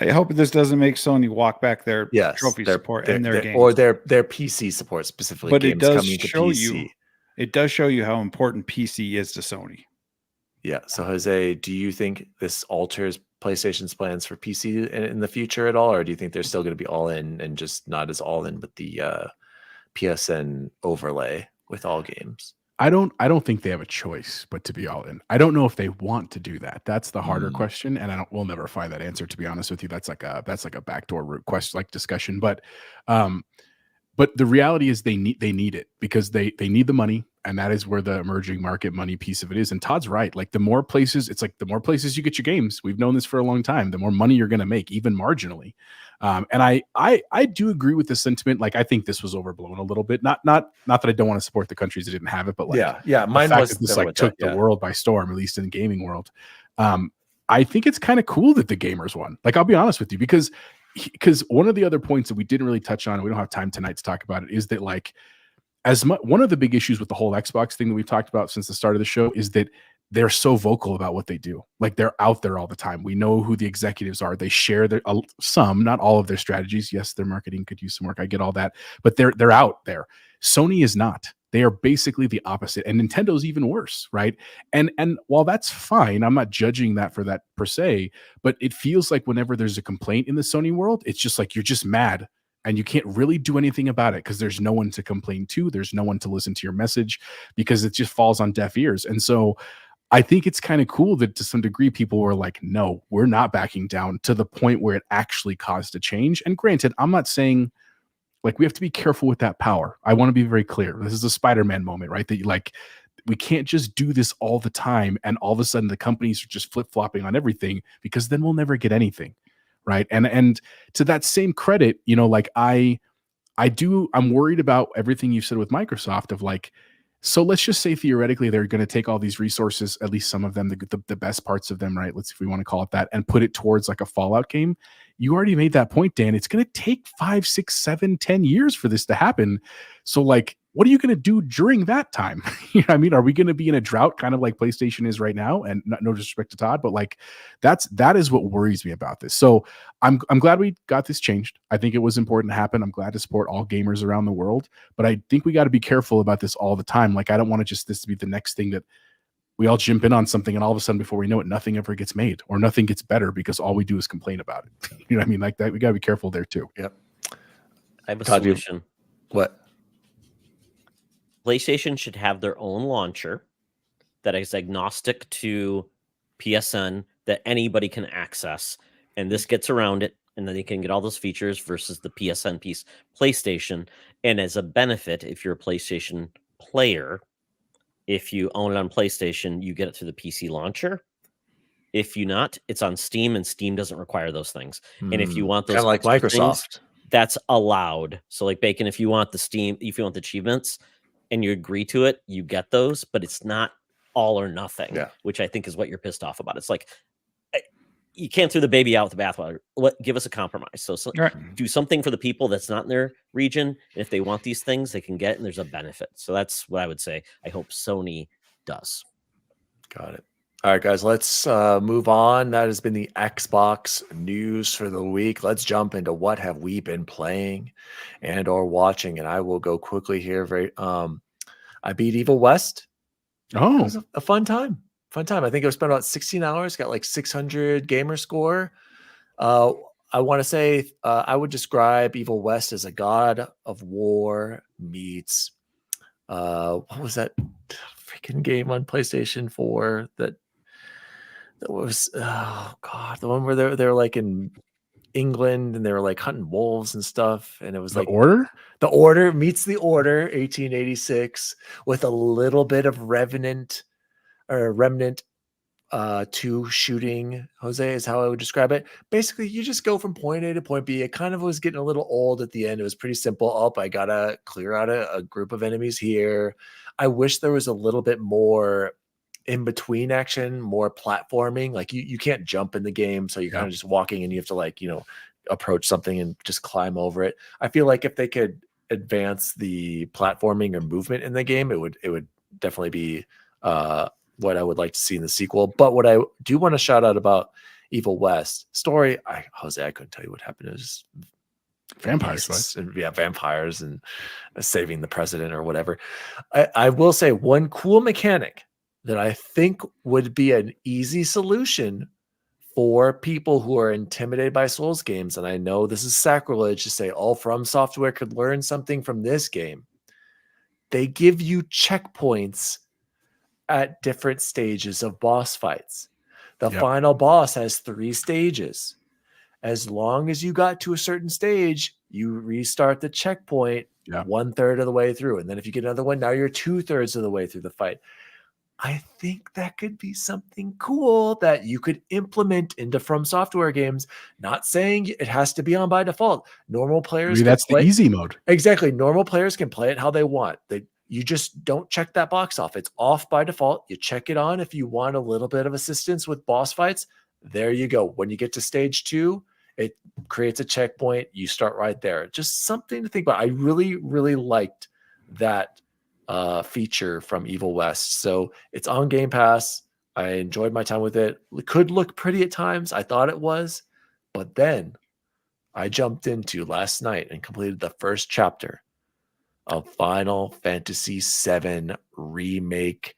hope this doesn't make Sony walk back their trophy support and their games, or their PC support specifically. But games it does coming to show PC. It does show you how important PC is to Sony. Yeah. So, Jose, do you think this alters PlayStation's plans for PC in the future at all, or do you think they're still going to be all in and just not as all in with the PSN overlay with all games? I don't think they have a choice but to be all in. I don't know if they want to do that. That's the harder question, and we'll never find that answer, to be honest with you. That's like a backdoor route question, like discussion. But the reality is they need it because they need the money, and that is where the emerging market money piece of it is. And Todd's right. Like the more places you get your games, we've known this for a long time, the more money you're going to make, even marginally. And I do agree with the sentiment. Like I think this was overblown a little bit. Not that I don't want to support the countries that didn't have it, but like mine the fact was that this like took the world by storm, at least in the gaming world. I think it's kind of cool that the gamers won. Like I'll be honest with you, because one of the other points that we didn't really touch on, and we don't have time tonight to talk about it, is that like one of the big issues with the whole Xbox thing that we've talked about since the start of the show is that they're so vocal about what they do. Like they're out there all the time. We know who the executives are. They share some, not all of their strategies. Yes, their marketing could use some work. I get all that, but they're out there. Sony is not. They are basically the opposite, and Nintendo's even worse, right? And while that's fine, I'm not judging that for that per se, but it feels like whenever there's a complaint in the Sony world, it's just like you're just mad and you can't really do anything about it because there's no one to complain to. There's no one to listen to your message because it just falls on deaf ears. And so I think it's kind of cool that to some degree people were like, no, we're not backing down, to the point where it actually caused a change. And granted, I'm not saying like we have to be careful with that power. I want to be very clear. This is a Spider-Man moment, right? That like we can't just do this all the time and all of a sudden the companies are just flip-flopping on everything, because then we'll never get anything. Right. And to that same credit, you know, like I'm worried about everything you've said with Microsoft of like, so let's just say theoretically they're going to take all these resources, at least some of them, the best parts of them, right? If we want to call it that, and put it towards like a Fallout game. You already made that point, Dan. It's going to take 5, 6, 7, 10 years for this to happen. So like, what are you going to do during that time? You know what I mean? Are we going to be in a drought kind of like PlayStation is right now? And no disrespect to Todd, but like that is what worries me about this. So I'm glad we got this changed. I think it was important to happen. I'm glad to support all gamers around the world, but I think we got to be careful about this all the time. Like I don't want to just this to be the next thing that we all jump in on something and all of a sudden before we know it, nothing ever gets made or nothing gets better because all we do is complain about it. You know what I mean? Like that, we got to be careful there too. Yep. I have a Todd, solution. What? PlayStation should have their own launcher that is agnostic to PSN that anybody can access. And this gets around it. And then they can get all those features versus the PSN piece PlayStation. And as a benefit, if you're a PlayStation player, if you own it on PlayStation, you get it through the PC launcher. If you not, it's on Steam, and Steam doesn't require those things. And if you want those, kind of like extra things, Microsoft, that's allowed. So like Bacon, if you want the Steam, if you want the achievements and you agree to it, you get those, but it's not all or nothing, which I think is what you're pissed off about. It's like, you can't throw the baby out with the bathwater. Give us a compromise. So do something for the people that's not in their region. And if they want these things, they can get, and there's a benefit. So that's what I would say. I hope Sony does. Got it. All right, guys, let's move on. That has been the Xbox news for the week. Let's jump into what have we been playing and or watching. And I will go quickly here. I beat Evil West. Oh, it was a fun time. I think I spent about 16 hours. Got like 600 gamer score. I want to say I would describe Evil West as a God of War meets what was that freaking game on PlayStation 4 that was, oh god, the one where they're like in England and they were like hunting wolves and stuff, and it was like Order. The Order meets The Order 1886 with a little bit of Remnant 2 shooting. Jose is how I would describe it. Basically, you just go from point A to point B. It kind of was getting a little old at the end. It was pretty simple. I gotta clear out a group of enemies here. I wish there was a little bit more in between action, more platforming. Like you can't jump in the game, so you're kind of just walking and you have to like, approach something and just climb over it. I feel like if they could advance the platforming or movement in the game, it would definitely be what I would like to see in the sequel. But what I do want to shout out about Evil West story, Jose, I couldn't tell you what happened. It was vampires, right? Vampires and saving the president or whatever. I will say one cool mechanic that I think would be an easy solution for people who are intimidated by Souls games, and I know this is sacrilege to say all From Software could learn something from this game. They give you checkpoints at different stages of boss fights. The final boss has 3 stages. As long as you got to a certain stage, you restart the checkpoint 1/3 of the way through. And then if you get another one, now you're 2/3 of the way through the fight. I think that could be something cool that you could implement into From Software games. Not saying it has to be on by default. Normal players, that's the easy mode. Exactly. Normal players can play it how they want. You just don't check that box off. It's off by default. You check it on if you want a little bit of assistance with boss fights. There you go. When you get to stage 2, it creates a checkpoint. You start right there. Just something to think about. I really, really liked that feature from Evil West. So it's on Game Pass. I enjoyed my time with it. It could look pretty at times. I thought it was. But then I jumped into last night and completed the first chapter of Final Fantasy VII Remake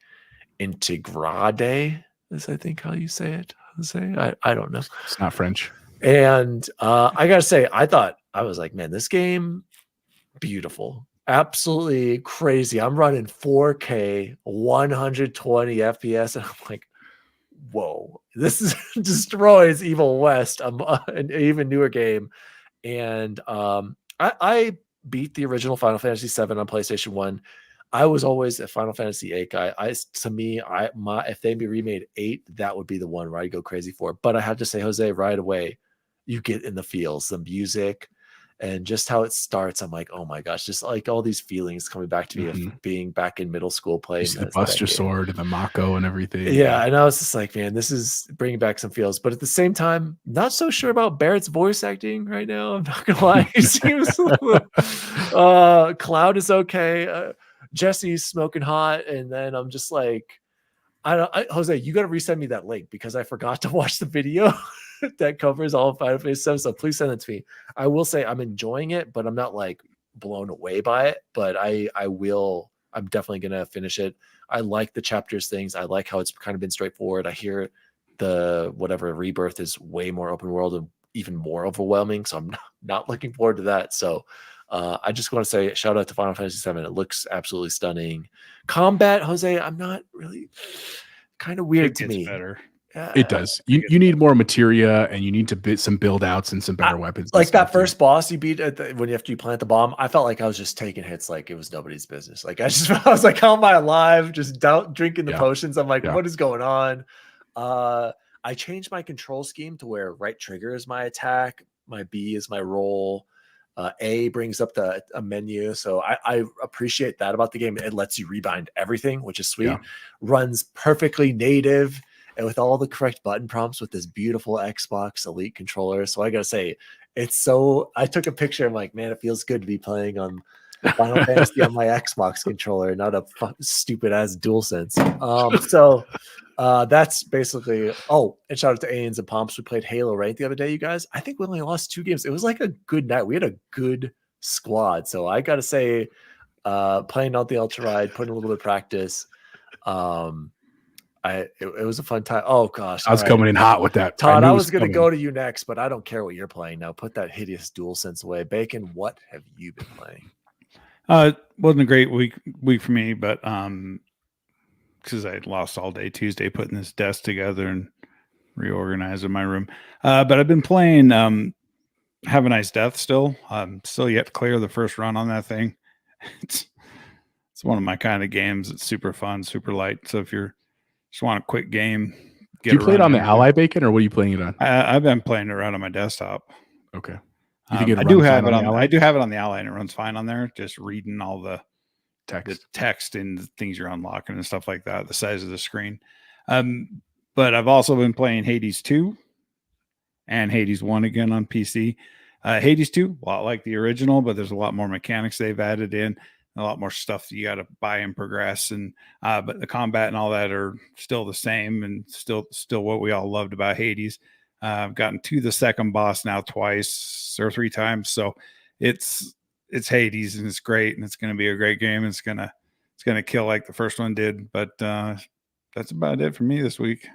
Integrade, is I think how you say it, Jose. I don't know. It's not French. And I gotta say, I was like, man, this game, beautiful. Absolutely crazy. I'm running 4K, 120 FPS, and I'm like, whoa, this destroys Evil West, an even newer game. And I beat the original Final Fantasy VII on PlayStation 1. I was always a Final Fantasy 8 guy. If they remade 8, that would be the one where I go crazy for. But I had to say, Jose, right away, you get in the feels, the music, and just how it starts. I'm like, oh my gosh, just like all these feelings coming back to me of being back in middle school playing the Buster Sword and the Mako and everything. Yeah, and I was just like, man, this is bringing back some feels. But at the same time, not so sure about Barrett's voice acting right now. I'm not gonna lie. He seems Cloud is okay. Jesse's smoking hot, and then I'm just like, Jose, you got to resend me that link because I forgot to watch the video that covers all of Final Fantasy VII. So please send it to me. I will say I'm enjoying it, but I'm not like blown away by it. But I'm definitely gonna finish it. I like the chapters things. I like how it's kind of been straightforward. I hear the whatever Rebirth is way more open world and even more overwhelming. So I'm not looking forward to that. So I just want to say shout out to Final Fantasy VII. It looks absolutely stunning. Combat, Jose, I'm not really, kind of weird to me. Better. It does. You need more materia, and you need to some build outs and some better weapons. Like that first boss you beat when after you plant the bomb, I felt like I was just taking hits like it was nobody's business. Like I was like, how am I alive? Just drinking the potions. I'm like, what is going on? I changed my control scheme to where right trigger is my attack, my B is my roll, A brings up a menu. So I appreciate that about the game. It lets you rebind everything, which is sweet. Yeah. Runs perfectly native and with all the correct button prompts with this beautiful Xbox Elite controller. So I gotta say, I took a picture. I'm like, man, it feels good to be playing on Final Fantasy on my Xbox controller, not a stupid ass DualSense. So that's basically. Oh, and shout out to Ains and Pomps. We played Halo right the other day, you guys. I think we only lost 2 games. It was like a good night. We had a good squad. So I gotta say, playing out the Ultra Ride, putting a little bit of practice. It was a fun time. Oh gosh, I was coming in hot with that. Todd, knew I it was going to coming. go to you next, but I don't care what you're playing now. Put that hideous DualSense away. Bacon, what have you been playing? Wasn't a great week for me, but because I lost all day Tuesday putting this desk together and reorganizing my room. But I've been playing Have a Nice Death still. Still yet to clear the first run on that thing. It's one of my kind of games. It's super fun, super light. So if you're just want a quick game, Do you play it on the Ally Bacon, or what are you playing it on? I've been playing it right on my desktop. Okay. I do have it on the Ally, and it runs fine on there. Just reading all the text and the things you're unlocking and stuff like that. The size of the screen. But I've also been playing Hades 2 and Hades 1 again on PC. Hades 2, a lot like the original, but there's a lot more mechanics they've added in. A lot more stuff that you got to buy and progress, and but the combat and all that are still the same, and still what we all loved about Hades. I've gotten to the second boss now twice or 3 times, so it's Hades, and it's great, and it's going to be a great game. It's gonna kill like the first one did, but that's about it for me this week.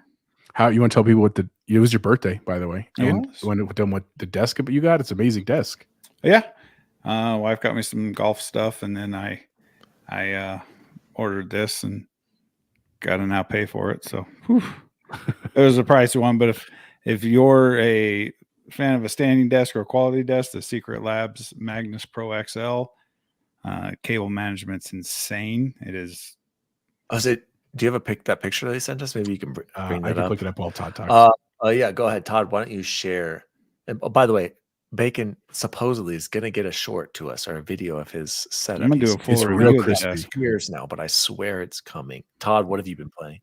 How you want to tell people it was your birthday, by the way, and was. when done with the desk you got, it's an amazing desk. Yeah. Wife got me some golf stuff, and then I ordered this and got to now pay for it. So it was a pricey one, but if you're a fan of a standing desk or a quality desk, the Secret Labs Magnus Pro XL cable management's insane. It is. Do you have that picture that they sent us? Maybe you can bring that I can up. look it up while Todd talks. Yeah, go ahead, Todd. Why don't you share? And by the way, Bacon supposedly is going to get a short to us or a video of his setup. I'm going to do a full it's review real of the crispy. desk. Years now, but I swear it's coming. Todd, what have you been playing?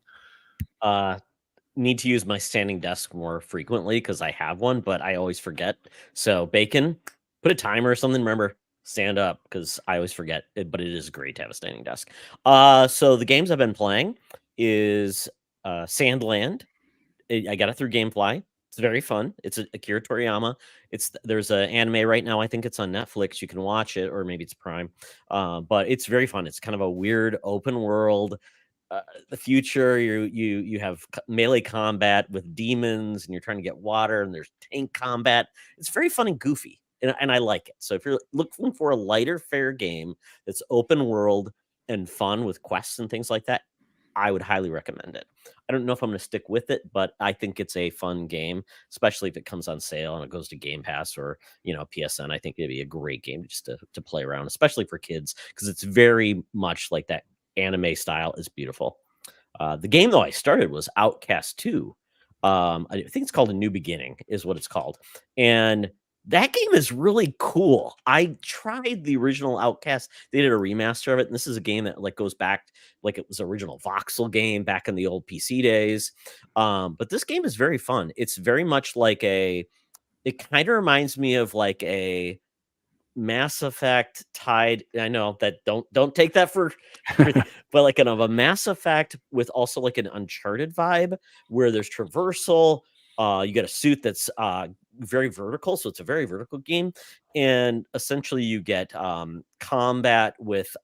Need to use my standing desk more frequently because I have one, but I always forget. So Bacon, put a timer or something. Remember, stand up because I always forget. But it is great to have a standing desk. So the games I've been playing is Sandland. I got it through GameFly. It's very fun. It's Akira Toriyama. There's an anime right now. I think it's on Netflix. You can watch it, or maybe it's Prime. But it's very fun. It's kind of a weird open world. The future, you have melee combat with demons, and you're trying to get water, and there's tank combat. It's very fun and goofy, and I like it. So if you're looking for a lighter, fair game that's open world and fun with quests and things like that, I would highly recommend it. I don't know if I'm going to stick with it, but I think it's a fun game, especially if it comes on sale and it goes to Game Pass or, PSN. I think it'd be a great game just to play around, especially for kids, because it's very much like that anime style is beautiful. The game, though, I started was Outcast 2. I think it's called A New Beginning is what it's called. And that game is really cool. I tried the original Outcast. They did a remaster of it, and this is a game that goes back like it was original voxel game back in the old PC days. But this game is very fun. It's very much like it kind of reminds me of like a Mass Effect tied. I know that don't take that for everything, but like kind of a Mass Effect with also like an Uncharted vibe where there's traversal. You get a suit that's very vertical, so it's a very vertical game, and essentially you get combat with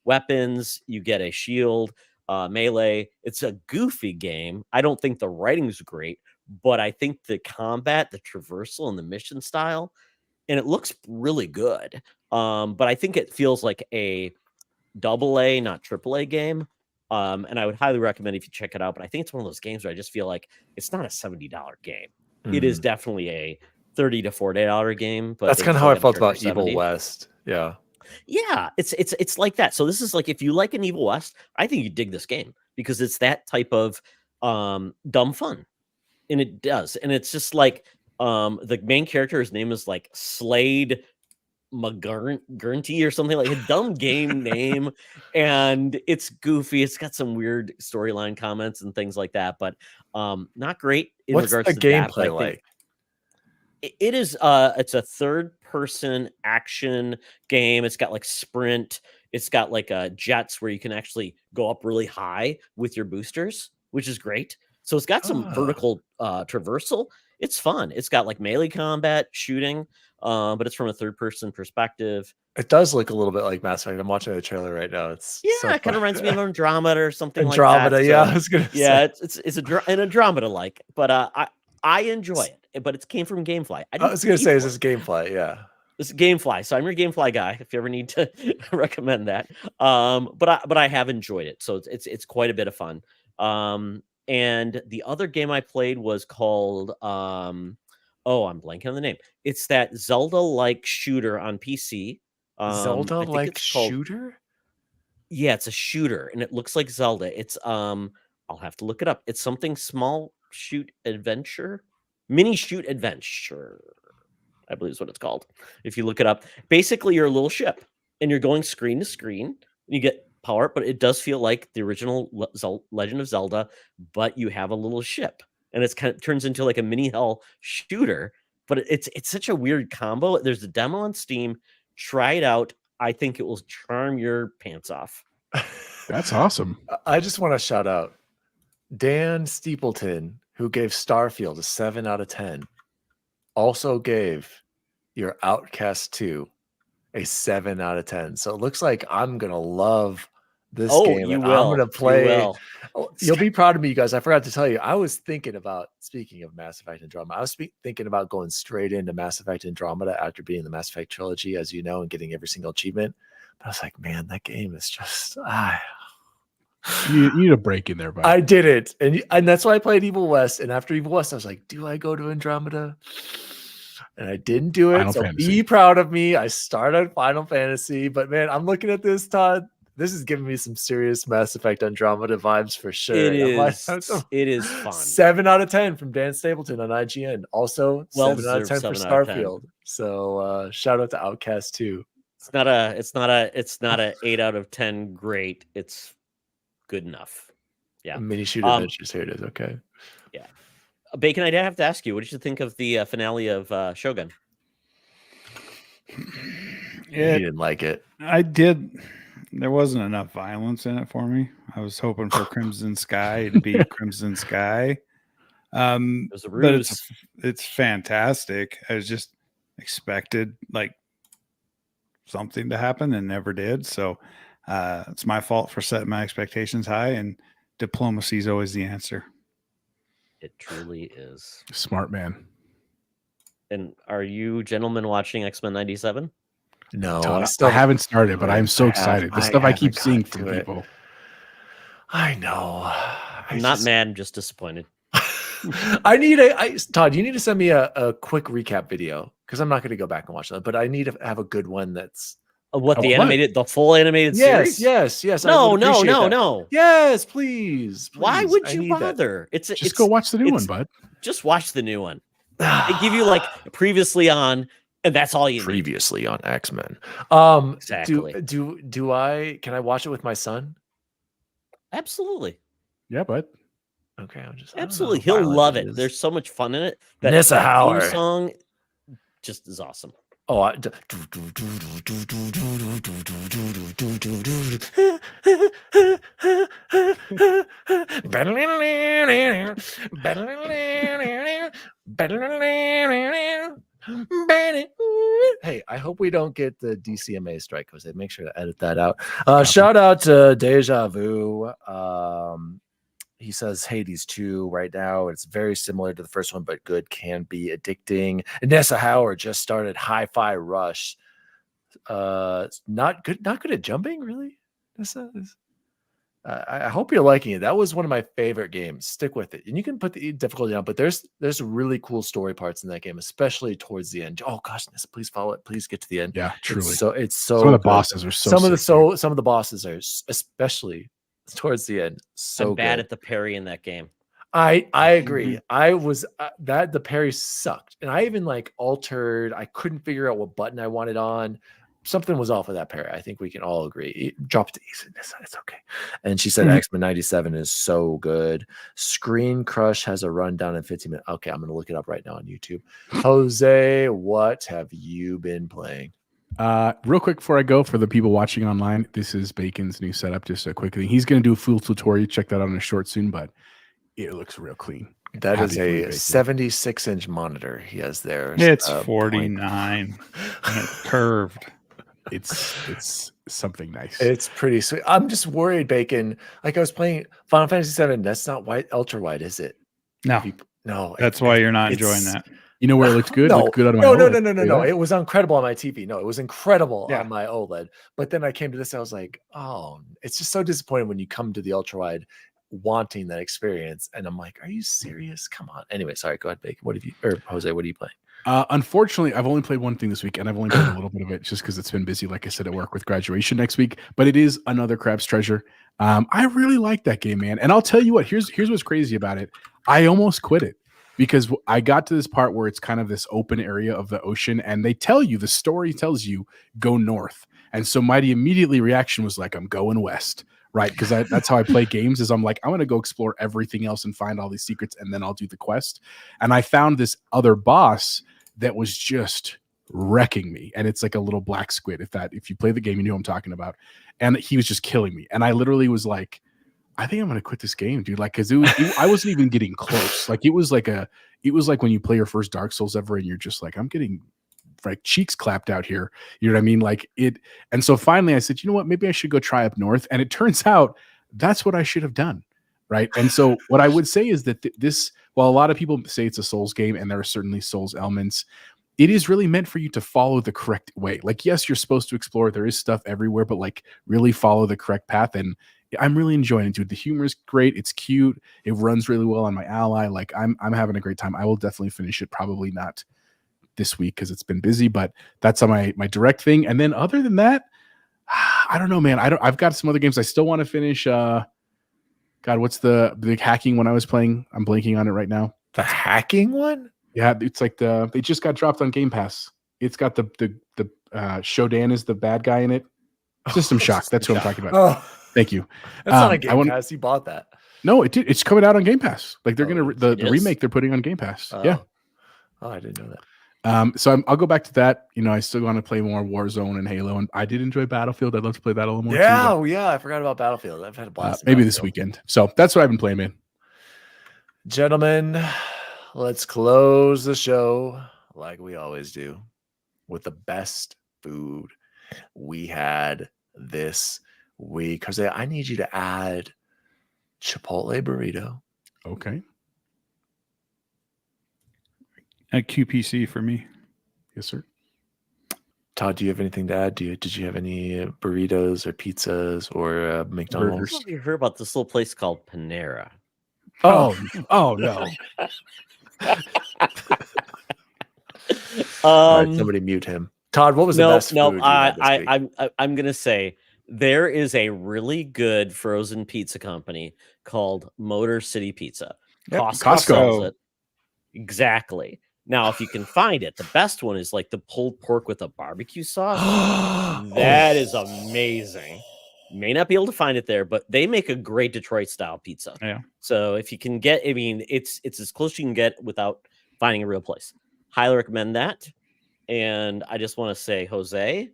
weapons. You get a shield, melee. It's a goofy game. I don't think the writing's great, but I think the combat, the traversal, and the mission style, and it looks really good. But I think it feels like a AA, not AAA game. And I would highly recommend if you check it out. But I think it's one of those games where I just feel like it's not a $70 game. Mm-hmm. It is definitely a $30 to $40 game. But that's kind of how I felt about Evil West. Yeah. Yeah, it's like that. So this is like, if you like an Evil West, I think you dig this game because it's that type of dumb fun. and it does, and it's just like the main character, his name is like Slade McGurnty or something, like a dumb game name, and it's goofy. It's got some weird storyline comments and things like that, but not great in What's regards the to that. gameplay But I think like? it is it's a third person action game. It's got like sprint, it's got like jets where you can actually go up really high with your boosters, which is great. So it's got some vertical traversal. It's fun. It's got like melee combat, shooting, but it's from a third person perspective. It does look a little bit like Mass Effect. I'm watching the trailer right now. It's Yeah, so it kind of fun. reminds me of Andromeda or something Andromeda. like that. Yeah, So, I was gonna yeah, say. it's an Andromeda like, but I enjoy it. But it came from GameFly. I was gonna pay say, is for this it. gameplay? Yeah. This is GameFly, so I'm your GameFly guy. If you ever need to recommend that, but I have enjoyed it, so it's quite a bit of fun. And the other game I played was called I'm blanking on the name. It's that Zelda-like shooter on PC. I think Zelda-like it's called- shooter? Yeah, it's a shooter, and it looks like Zelda. It's I'll have to look it up. It's something small shoot adventure, mini shoot adventure, I believe is what it's called. If you look it up, basically you're a little ship, and you're going screen to screen. And you get power, but it does feel like the original Legend of Zelda, but you have a little ship, and it's kind of turns into like a mini hell shooter. But it's such a weird combo. There's a demo on Steam. Try it out. I think it will charm your pants off. That's awesome. I just want to shout out Dan Steepleton, who gave Starfield a 7 out of 10, also gave your Outcast 2 a 7 out of 10. So it looks like I'm gonna love this game. You and will. I'm gonna play. You will. You'll be proud of me, you guys. I forgot to tell you, I was thinking about, speaking of Mass Effect Andromeda, I was thinking about going straight into Mass Effect Andromeda after beating the Mass Effect trilogy, as you know, and getting every single achievement. But I was like, man, that game is just You need a break in there, but I did it, and that's why I played Evil West. And after Evil West, I was like, do I go to Andromeda? And I didn't do it. Final So Fantasy. be proud of me. I started Final Fantasy, but man, I'm looking at this, Todd. This is giving me some serious Mass Effect Andromeda vibes for sure. It I'm like, is. It is fun. 7 out of 10 from Dan Stapleton on IGN. Also, Well 7 out of 10 for 7 out of 10. Starfield. So shout out to Outcast 2. It's not a 8 out of 10 great. It's good enough. Yeah. Mini shooter adventures. Here it is. Okay. Bacon, I have to ask you, what did you think of the finale of Shogun? He didn't like it. I did. There wasn't enough violence in it for me. I was hoping for Crimson Sky to be Crimson Sky. It was a But ruse. it's fantastic. I was just expected like something to happen and never did. So it's my fault for setting my expectations high, and diplomacy is always the answer. It truly is. smart man. And are you gentlemen watching X-Men 97? No, Todd, I haven't started, but I'm so I excited. The haven't- stuff I haven't keep seeing gotten from to it. people. I know. I'm not mad, I'm just disappointed. I need Todd, you need to send me a quick recap video, because I'm not going to go back and watch that, but I need to have a good one that's What, the what? animated, the full animated series? yes. I No, would no, appreciate no, that. no. Yes, please. Why please. would I you need that. bother? Just go watch the new one, bud. Just watch the new one. They give you like previously on, and that's all you need. Previously on X-Men. Exactly. Do I can I watch it with my son? Absolutely. Yeah, bud. Okay, I don't know Absolutely. how He'll violent love it. is. There's so much fun in it. That Nissa theme Howard. song just is awesome. Oh, Hey, I hope we don't get the DCMA strike, because they make sure to edit that out. Shout out to Deja Vu. He says Hades 2 right now. It's very similar to the first one, but good, can be addicting. Nessa Howard just started HiFi Rush. Not good at jumping, really. Nessa is. I hope you're liking it. That was one of my favorite games. Stick with it, and you can put the difficulty down. But there's really cool story parts in that game, especially towards the end. Oh gosh, Nessa, please follow it. Please get to the end. Yeah, truly. It's so Some of the good. bosses are so some of the sick, some of the bosses are especially towards the end so I'm bad good. at the parry in that game. I agree. I was that the parry sucked, and I even like altered. I couldn't figure out what button I wanted on. Something was off with that parry. I think we can all agree. It dropped to easy. It's okay. And she said X-Men 97 is so good. Screen Crush has a rundown in 15 minutes. Okay, I'm gonna look it up right now on YouTube. Jose, what have you been playing? Real quick before I go, for the people watching online, this is Bacon's new setup. Just a quick thing. He's going to do a full tutorial. Check that out on a short soon, but it looks real clean. That Happy is for you, a Bacon. 76-inch monitor he has there. It's 49 and it's curved. It's something nice. It's pretty sweet. I'm just worried, Bacon. Like I was playing Final Fantasy VII. That's not wide, ultra wide, is it? No, No. that's why you're not enjoying that. You know where it looks good? No, Looked good on my no. OLED. It was incredible on my TV. No, it was incredible Yeah. on my OLED. But then I came to this, I was like, oh, it's just so disappointing when you come to the ultra wide wanting that experience. And I'm like, are you serious? Come on. Anyway, sorry. Go ahead, Bacon. What have you, or Jose, what are you playing? Unfortunately, I've only played one thing this week, and I've only played a little bit of it just because it's been busy, like I said, at work with graduation next week. But it is another Crab's Treasure. I really like that game, man. And I'll tell you what, here's what's crazy about it. I almost quit it because I got to this part where it's kind of this open area of the ocean, and they tell you, the story tells you, go north. And so my immediately reaction was like, I'm going west. Right, because that's how I play games. Is I'm like, I'm gonna go explore everything else and find all these secrets, and then I'll do the quest. And I found this other boss that was just wrecking me, and it's like a little black squid. If you play the game, you know what I'm talking about. And he was just killing me, and I literally was like, I think I'm gonna quit this game, dude. Like, because I wasn't even getting close. Like, it was like when you play your first Dark Souls ever, and you're just like, I'm getting like cheeks clapped out here. You know what I mean? Like it. And so finally I said, you know what, maybe I should go try up north. And it turns out that's what I should have done. Right. And so what I would say is that this, while a lot of people say it's a Souls game, and there are certainly Souls elements, it is really meant for you to follow the correct way. Like, yes, you're supposed to explore. There is stuff everywhere, but like really follow the correct path. And I'm really enjoying it, dude. The humor is great. It's cute. It runs really well on my Ally. Like I'm having a great time. I will definitely finish it. Probably not this week because it's been busy, but that's on my direct thing. And then other than that, I don't know, man. I've got some other games I still want to finish. God, what's the big hacking one I was playing? I'm blanking on it right now. The hacking one? Yeah, it's like they just got dropped on Game Pass. It's got the Shodan is the bad guy in it. System Shock. That's what I'm talking about. Oh, Thank you. that's not a Game Pass. You bought that. No, it's coming out on Game Pass. Like they're gonna the it is? remake they're putting on Game Pass. Yeah. Oh, I didn't know that. So I'll go back to that. You know, I still want to play more Warzone and Halo, and I did enjoy Battlefield. I'd love to play that a little more. Yeah, too, yeah, I forgot about Battlefield. I've had a but, blast. in maybe this Battlefield. weekend. So that's what I've been playing, man. Gentlemen, let's close the show like we always do with the best food we had this week. Jose, I need you to add Chipotle burrito. Okay. At QPC for me. Yes, sir. Todd, do you have anything to add? Did you have any burritos or pizzas or McDonald's? Burgers. Have you heard about this little place called Panera? Oh no. All right, somebody mute him. Todd, what was the best food you had this week? I'm gonna say there is a really good frozen pizza company called Motor City Pizza. Yep, Costco. sells it. Exactly. Now, if you can find it, the best one is like the pulled pork with a barbecue sauce. That is amazing. May not be able to find it there, but they make a great Detroit style pizza. Yeah. So if you can get, I mean, it's as close as you can get without finding a real place. Highly recommend that. And I just want to say, Jose,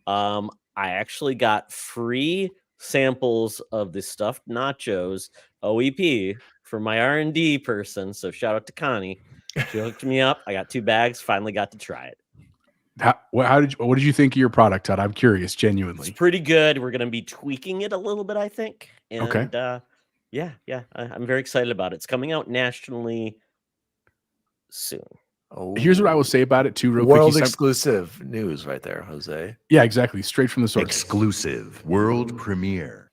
I actually got free samples of the stuffed nachos OEP for my R&D person. So shout out to Connie. She hooked me up. I got 2 bags. Finally got to try it. What did you think of your product, Todd? I'm curious, genuinely. It's pretty good. We're going to be tweaking it a little bit, I think. And, Okay. Yeah. I'm very excited about it. It's coming out nationally soon. Oh, Here's what I will say about it too, real quick. world exclusive news right there, Jose. Yeah, exactly. Straight from the source. Exclusive world premiere.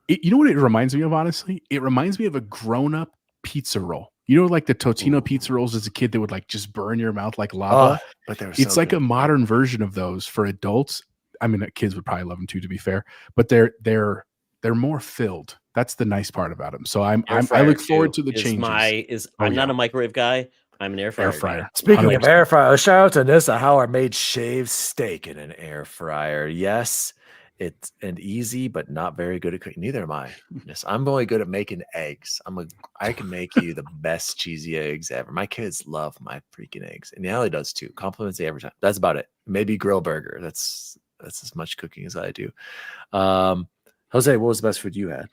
You know what it reminds me of, honestly? It reminds me of a grown-up pizza roll. You know, like the Totino pizza rolls as a kid that would like just burn your mouth like lava. But they're It's so like good. a modern version of those for adults. I mean, kids would probably love them too, to be fair. But they're they're more filled. That's the nice part about them. So I Fryer look forward to too the changes. I'm not a microwave guy. I'm an air fryer. Air fryer. guy. Speaking of 100%. air fryer, shout out to Nissa Hauer made shaved steak in an air fryer. Yes, it's an easy but not very good at cooking. Neither am I. Yes, I'm only good at making eggs. I can make you the best cheesy eggs ever. My kids love my freaking eggs, and Allie does too. Compliments me every time. That's about it. Maybe grill burger. That's as much cooking as I do. Jose, what was the best food you had?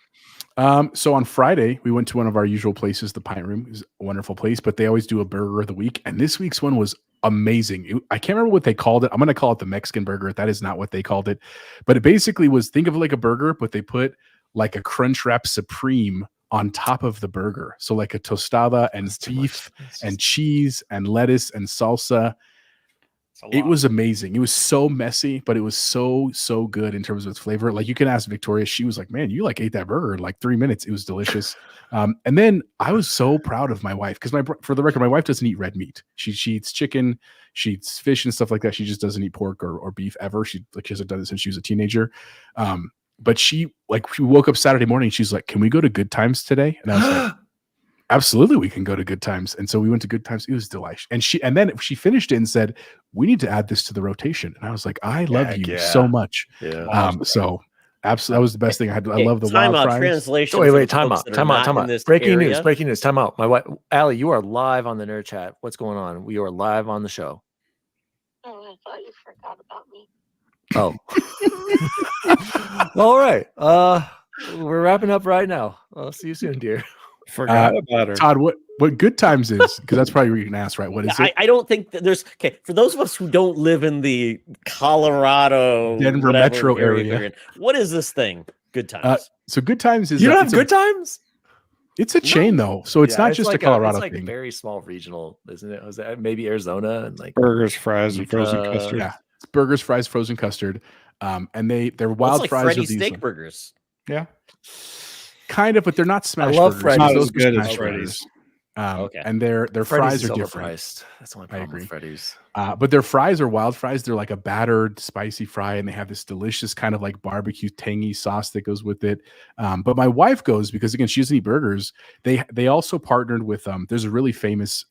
So on Friday, we went to one of our usual places, the Pint Room. It was a wonderful place, but they always do a burger of the week. And this week's one was amazing. I can't remember what they called it. I'm going to call it the Mexican burger. That is not what they called it. But it basically was, think of it like a burger, but they put like a Crunch Wrap Supreme on top of the burger. So like a tostada and beef and cheese and lettuce and salsa. It was amazing. It was so messy, but it was so good in terms of its flavor. Like you can ask Victoria, she was like, man, you like ate that burger in like 3 minutes. It was delicious. And then I was so proud of my wife because for the record, my wife doesn't eat red meat. She eats chicken, she eats fish and stuff like that. She just doesn't eat pork or beef ever. She hasn't done it since she was a teenager. But she woke up Saturday morning. She's like, can we go to Good Times today? And I was like, absolutely, we can go to Good Times. And so we went to Good Times. It was delicious. And then she finished it and said, we need to add this to the rotation. And I was like, I love you so much. Yeah. So absolutely, that was the best thing I had. I love the time wild out fries. translation. Wait, time out. Breaking area. news. Time out. My wife, Allie, you are live on the Nerd Chat. What's going on? We are live on the show. Oh, I thought you forgot about me. Oh. All right. We're wrapping up right now. I'll see you soon, dear. Forgot about her. Todd, what Good Times is, because that's probably what you can ask, right? What is it? I don't think that there's for those of us who don't live in the Colorado Denver metro area. What is this thing? Good Times. So Good Times is You don't have Good Times? It's a chain though, so it's not just like a Colorado it's like thing. very small regional, isn't it? Was that maybe Arizona and like Burgers, fries, and frozen Utah. custard. Yeah, it's burgers, fries, frozen custard, and their Well, wild it's like fries Freddy's are these steak burgers. Yeah. kind of, but they're not smash love burgers. Freddy's. Those Not as are good as smash Freddy's. burgers. Okay. And their Freddy's fries is are different. overpriced. That's the only problem agree. with Freddy's. But their fries are wild fries. They're like a battered, spicy fry, and they have this delicious kind of like barbecue tangy sauce that goes with it. But my wife goes because again, she doesn't eat burgers. They also partnered with there's a really famous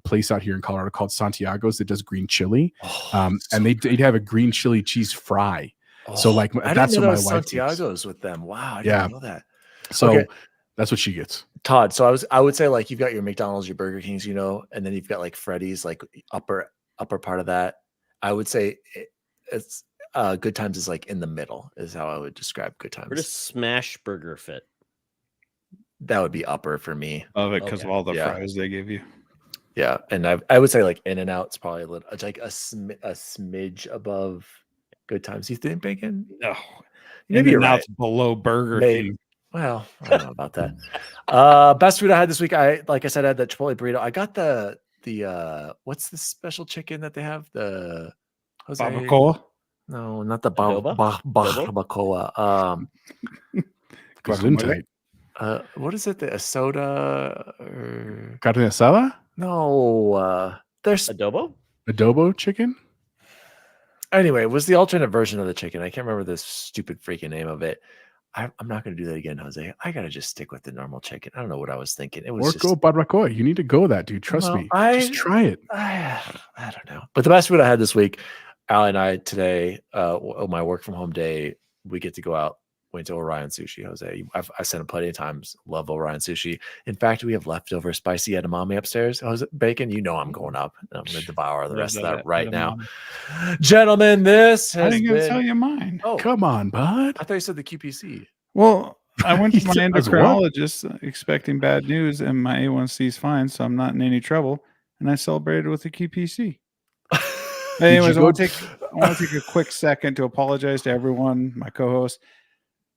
place out here in Colorado called Santiago's that does green chili, and they'd have a green chili cheese fry. So like that's what my wife Santiago's with them. Wow, I didn't know that. So Okay. that's what she gets. Todd, so I would say like you've got your McDonald's, your Burger Kings, and then you've got like Freddy's, like upper part of that. I would say it's Good Times is like in the middle is how I would describe Good Times. Where does Smash Burger fit? That would be upper for me. Of it because of all the Yeah. fries they give you. Yeah, and I would say like In-N-Out's probably a little like a smidge above Good Times. You think, Bacon? No. Maybe you're now right. it's below Burger Maybe. King. Well, I don't know about that. Best food I had this week. Like I said, I had the Chipotle burrito. I got the what's the special chicken that they have? The Jose? Barbacoa? No, not the Adobo? barbacoa. Gesundheit. What is it? The soda? Or... Carne asada? No, there's Adobo? Adobo chicken? anyway. It was the alternate version of the chicken. I can't remember the stupid freaking name of it. I'm not going to do that again, Jose. I got to just stick with the normal chicken. I don't know what I was thinking. It was Or just, go barbacoa. You need to go that, dude. Trust Well, me. Just try it. I don't know. But the best food I had this week, Allie and I today, on my work from home day, we get to go out. Went to Orion Sushi, Jose. I said it plenty of times. Love Orion Sushi. In fact, we have leftover spicy edamame upstairs. Jose, Bacon, I'm going up. And I'm going to devour the rest of that right now. Gentlemen, this I has didn't even been... tell you mine. Oh, Come on, bud. I thought you said the QPC. Well, I went to my He does what? endocrinologist expecting bad news, and my A1C is fine, so I'm not in any trouble. And I celebrated with the QPC. Anyways, I want to take a quick second to apologize to everyone, my co-host.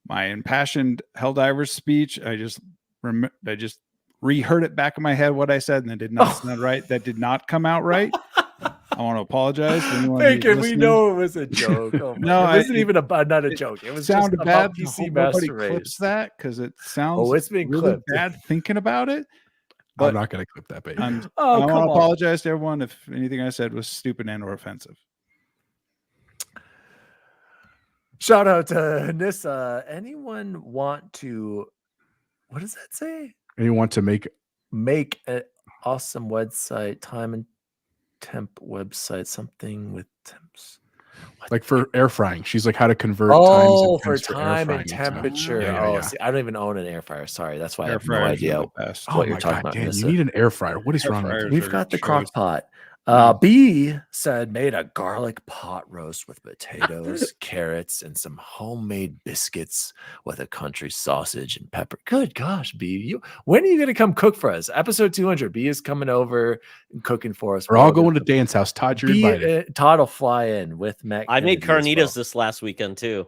My impassioned Helldivers speech, I just reheard it back in my head what I said, and it did not sound right. That did not come out right. I want to apologize to anyone who's Bacon, we listening. know it was a joke. Oh No, it wasn't even not a joke. It was just sounded about bad. PC Nobody Master Race. clips that because it sounds It's being really clipped. bad thinking about it. I'm But not going to clip that, baby. I Oh, want come to on. apologize to everyone if anything I said was stupid and or offensive. Shout out to Nissa. Anyone want to, what does that say? And you want to make Make an awesome website, time and temp website, something with temps. What? like for air frying. She's like how to convert Oh, for temps air time frying and stuff. temperature. Yeah, oh, yeah. see, I don't even own an air fryer. Sorry, that's why I Air have no fryers are idea the best. Oh what you're my talking god, about. Dan, Nissa. you need an air fryer. What is Air wrong with fryers you? We've are got the choice. crock pot. B said made a garlic pot roast with potatoes, carrots, and some homemade biscuits with a country sausage and pepper. Good gosh, B, when are you going to come cook for us? Episode 200. B is coming over and cooking for us. We're all going to Dan's house. Todd, you're invited. Todd will fly in with Matt. I made Kennedy as carnitas this last weekend too.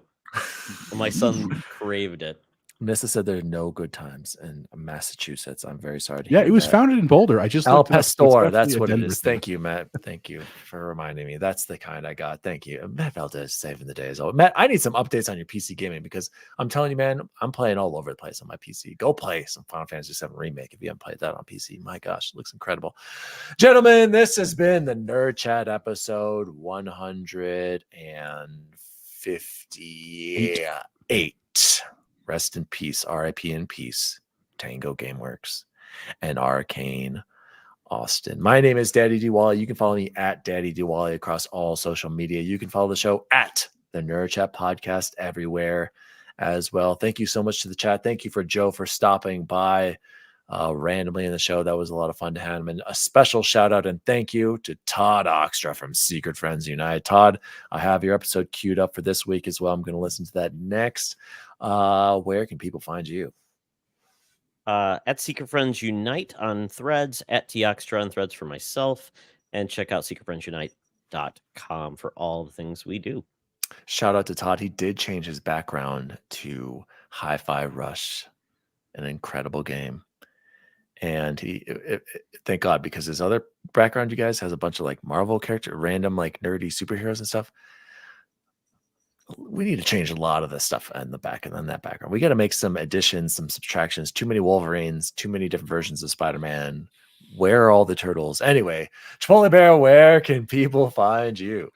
My son craved it. Nissa said there are no good times in Massachusetts. I'm very sorry to Yeah, hear it was that. founded in Boulder. I just Al looked it up. It's Pastor, definitely that's a what it Denver is. thing. Thank you, Matt. Thank you for reminding me. That's the kind I got. Thank you. Matt Valdez saving the day as always. Matt, I need some updates on your PC gaming because I'm telling you, man, I'm playing all over the place on my PC. Go play some Final Fantasy VII Remake if you haven't played that on PC. My gosh, it looks incredible. Gentlemen, this has been the Nerd Chat episode 158. Rest in peace, RIP in peace, Tango Gameworks and Arkane Austin. My name is Daddy Diwali. You can follow me at Daddy Diwali across all social media. You can follow the show at the Nerd Chat Podcast everywhere as well. Thank you so much to the chat. Thank you for Joe for stopping by randomly in the show. That was a lot of fun to have him. And a special shout out and thank you to Todd Oxtra from Secret Friends Unite. Todd, I have your episode queued up for this week as well. I'm going to listen to that next. Where can people find you? At Secret Friends Unite on Threads, at Toxtra on Threads for myself, and check out secretfriendsunite.com for all the things we do. Shout out to Todd. He did change his background to HiFi Rush, an incredible game. And thank God, because his other background, you guys, has a bunch of like Marvel character, random like nerdy superheroes and stuff. We need to change a lot of this stuff in the back and then that background. We got to make some additions, some subtractions. Too many Wolverines, too many different versions of Spider-Man. Where are all the turtles? Anyway, Chipotle Bear, where can people find you?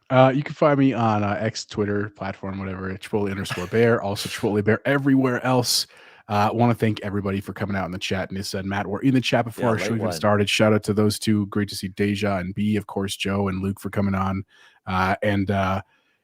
You can find me on X, Twitter, platform, whatever, Chipotle_Bear. Also Chipotle Bear everywhere else. I want to thank everybody for coming out in the chat. Nissa and Matt were in the chat before our show even started. Shout out to those two. Great to see Deja and B, of course, Joe and Luke for coming on.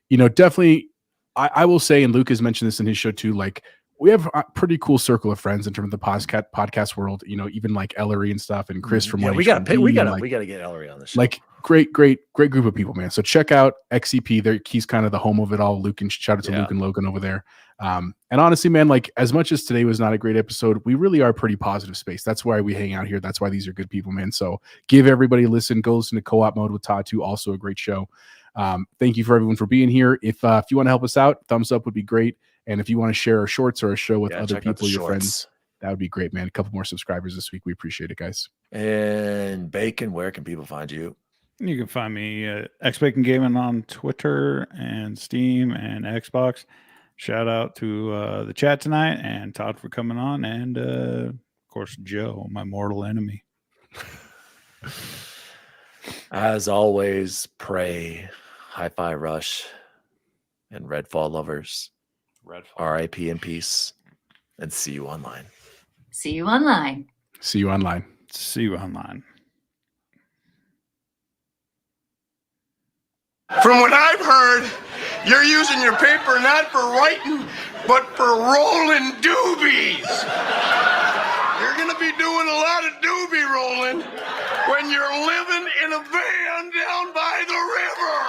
Definitely, I will say, and Luke has mentioned this in his show too, like we have a pretty cool circle of friends in terms of the podcast world, even like Ellery and stuff and Chris from we got to get Ellery on the show. Like great group of people, man. So check out XCP. He's kind of the home of it all. Luke, and shout out to Luke and Logan over there. And honestly, man, like as much as today was not a great episode, we really are a pretty positive space. That's why we hang out here. That's why these are good people, man. So give everybody a listen. Go listen to Co-op Mode with Todd too. Also a great show. Thank you for everyone for being here. If you want to help us out, thumbs up would be great. And if you want to share our shorts or a show with other people, your friends, that would be great, man. A couple more subscribers this week. We appreciate it, guys. And Bacon, where can people find you? You can find me XBacon Gaming on Twitter and Steam and Xbox. Shout out to the chat tonight and Todd for coming on, and of course Joe, my mortal enemy. As always, pray, HiFi Rush, and Redfall lovers. RIP in peace, and see you online. See you online. See you online. See you online. From what I've heard, you're using your paper not for writing, but for rolling doobies. You're going to be doing a lot of doobie rolling when you're living in a van down by the river.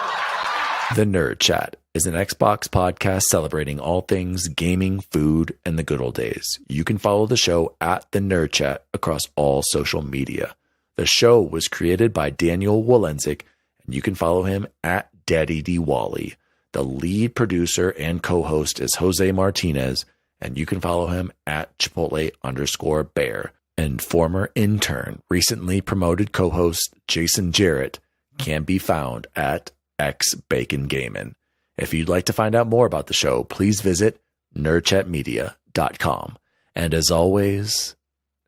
The Nerd Chat is an Xbox podcast celebrating all things gaming, food, and the good old days. You can follow the show at The Nerd Chat across all social media. The show was created by Daniel Wolenzik, and you can follow him at Daddy Diwali. The lead producer and co-host is Jose Martinez, and you can follow him at Chipotle_Bear. And former intern, recently promoted co-host Jason Jarrett can be found at XBacon Gaming. If you'd like to find out more about the show, please visit nerdchatmedia.com. And as always,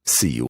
see you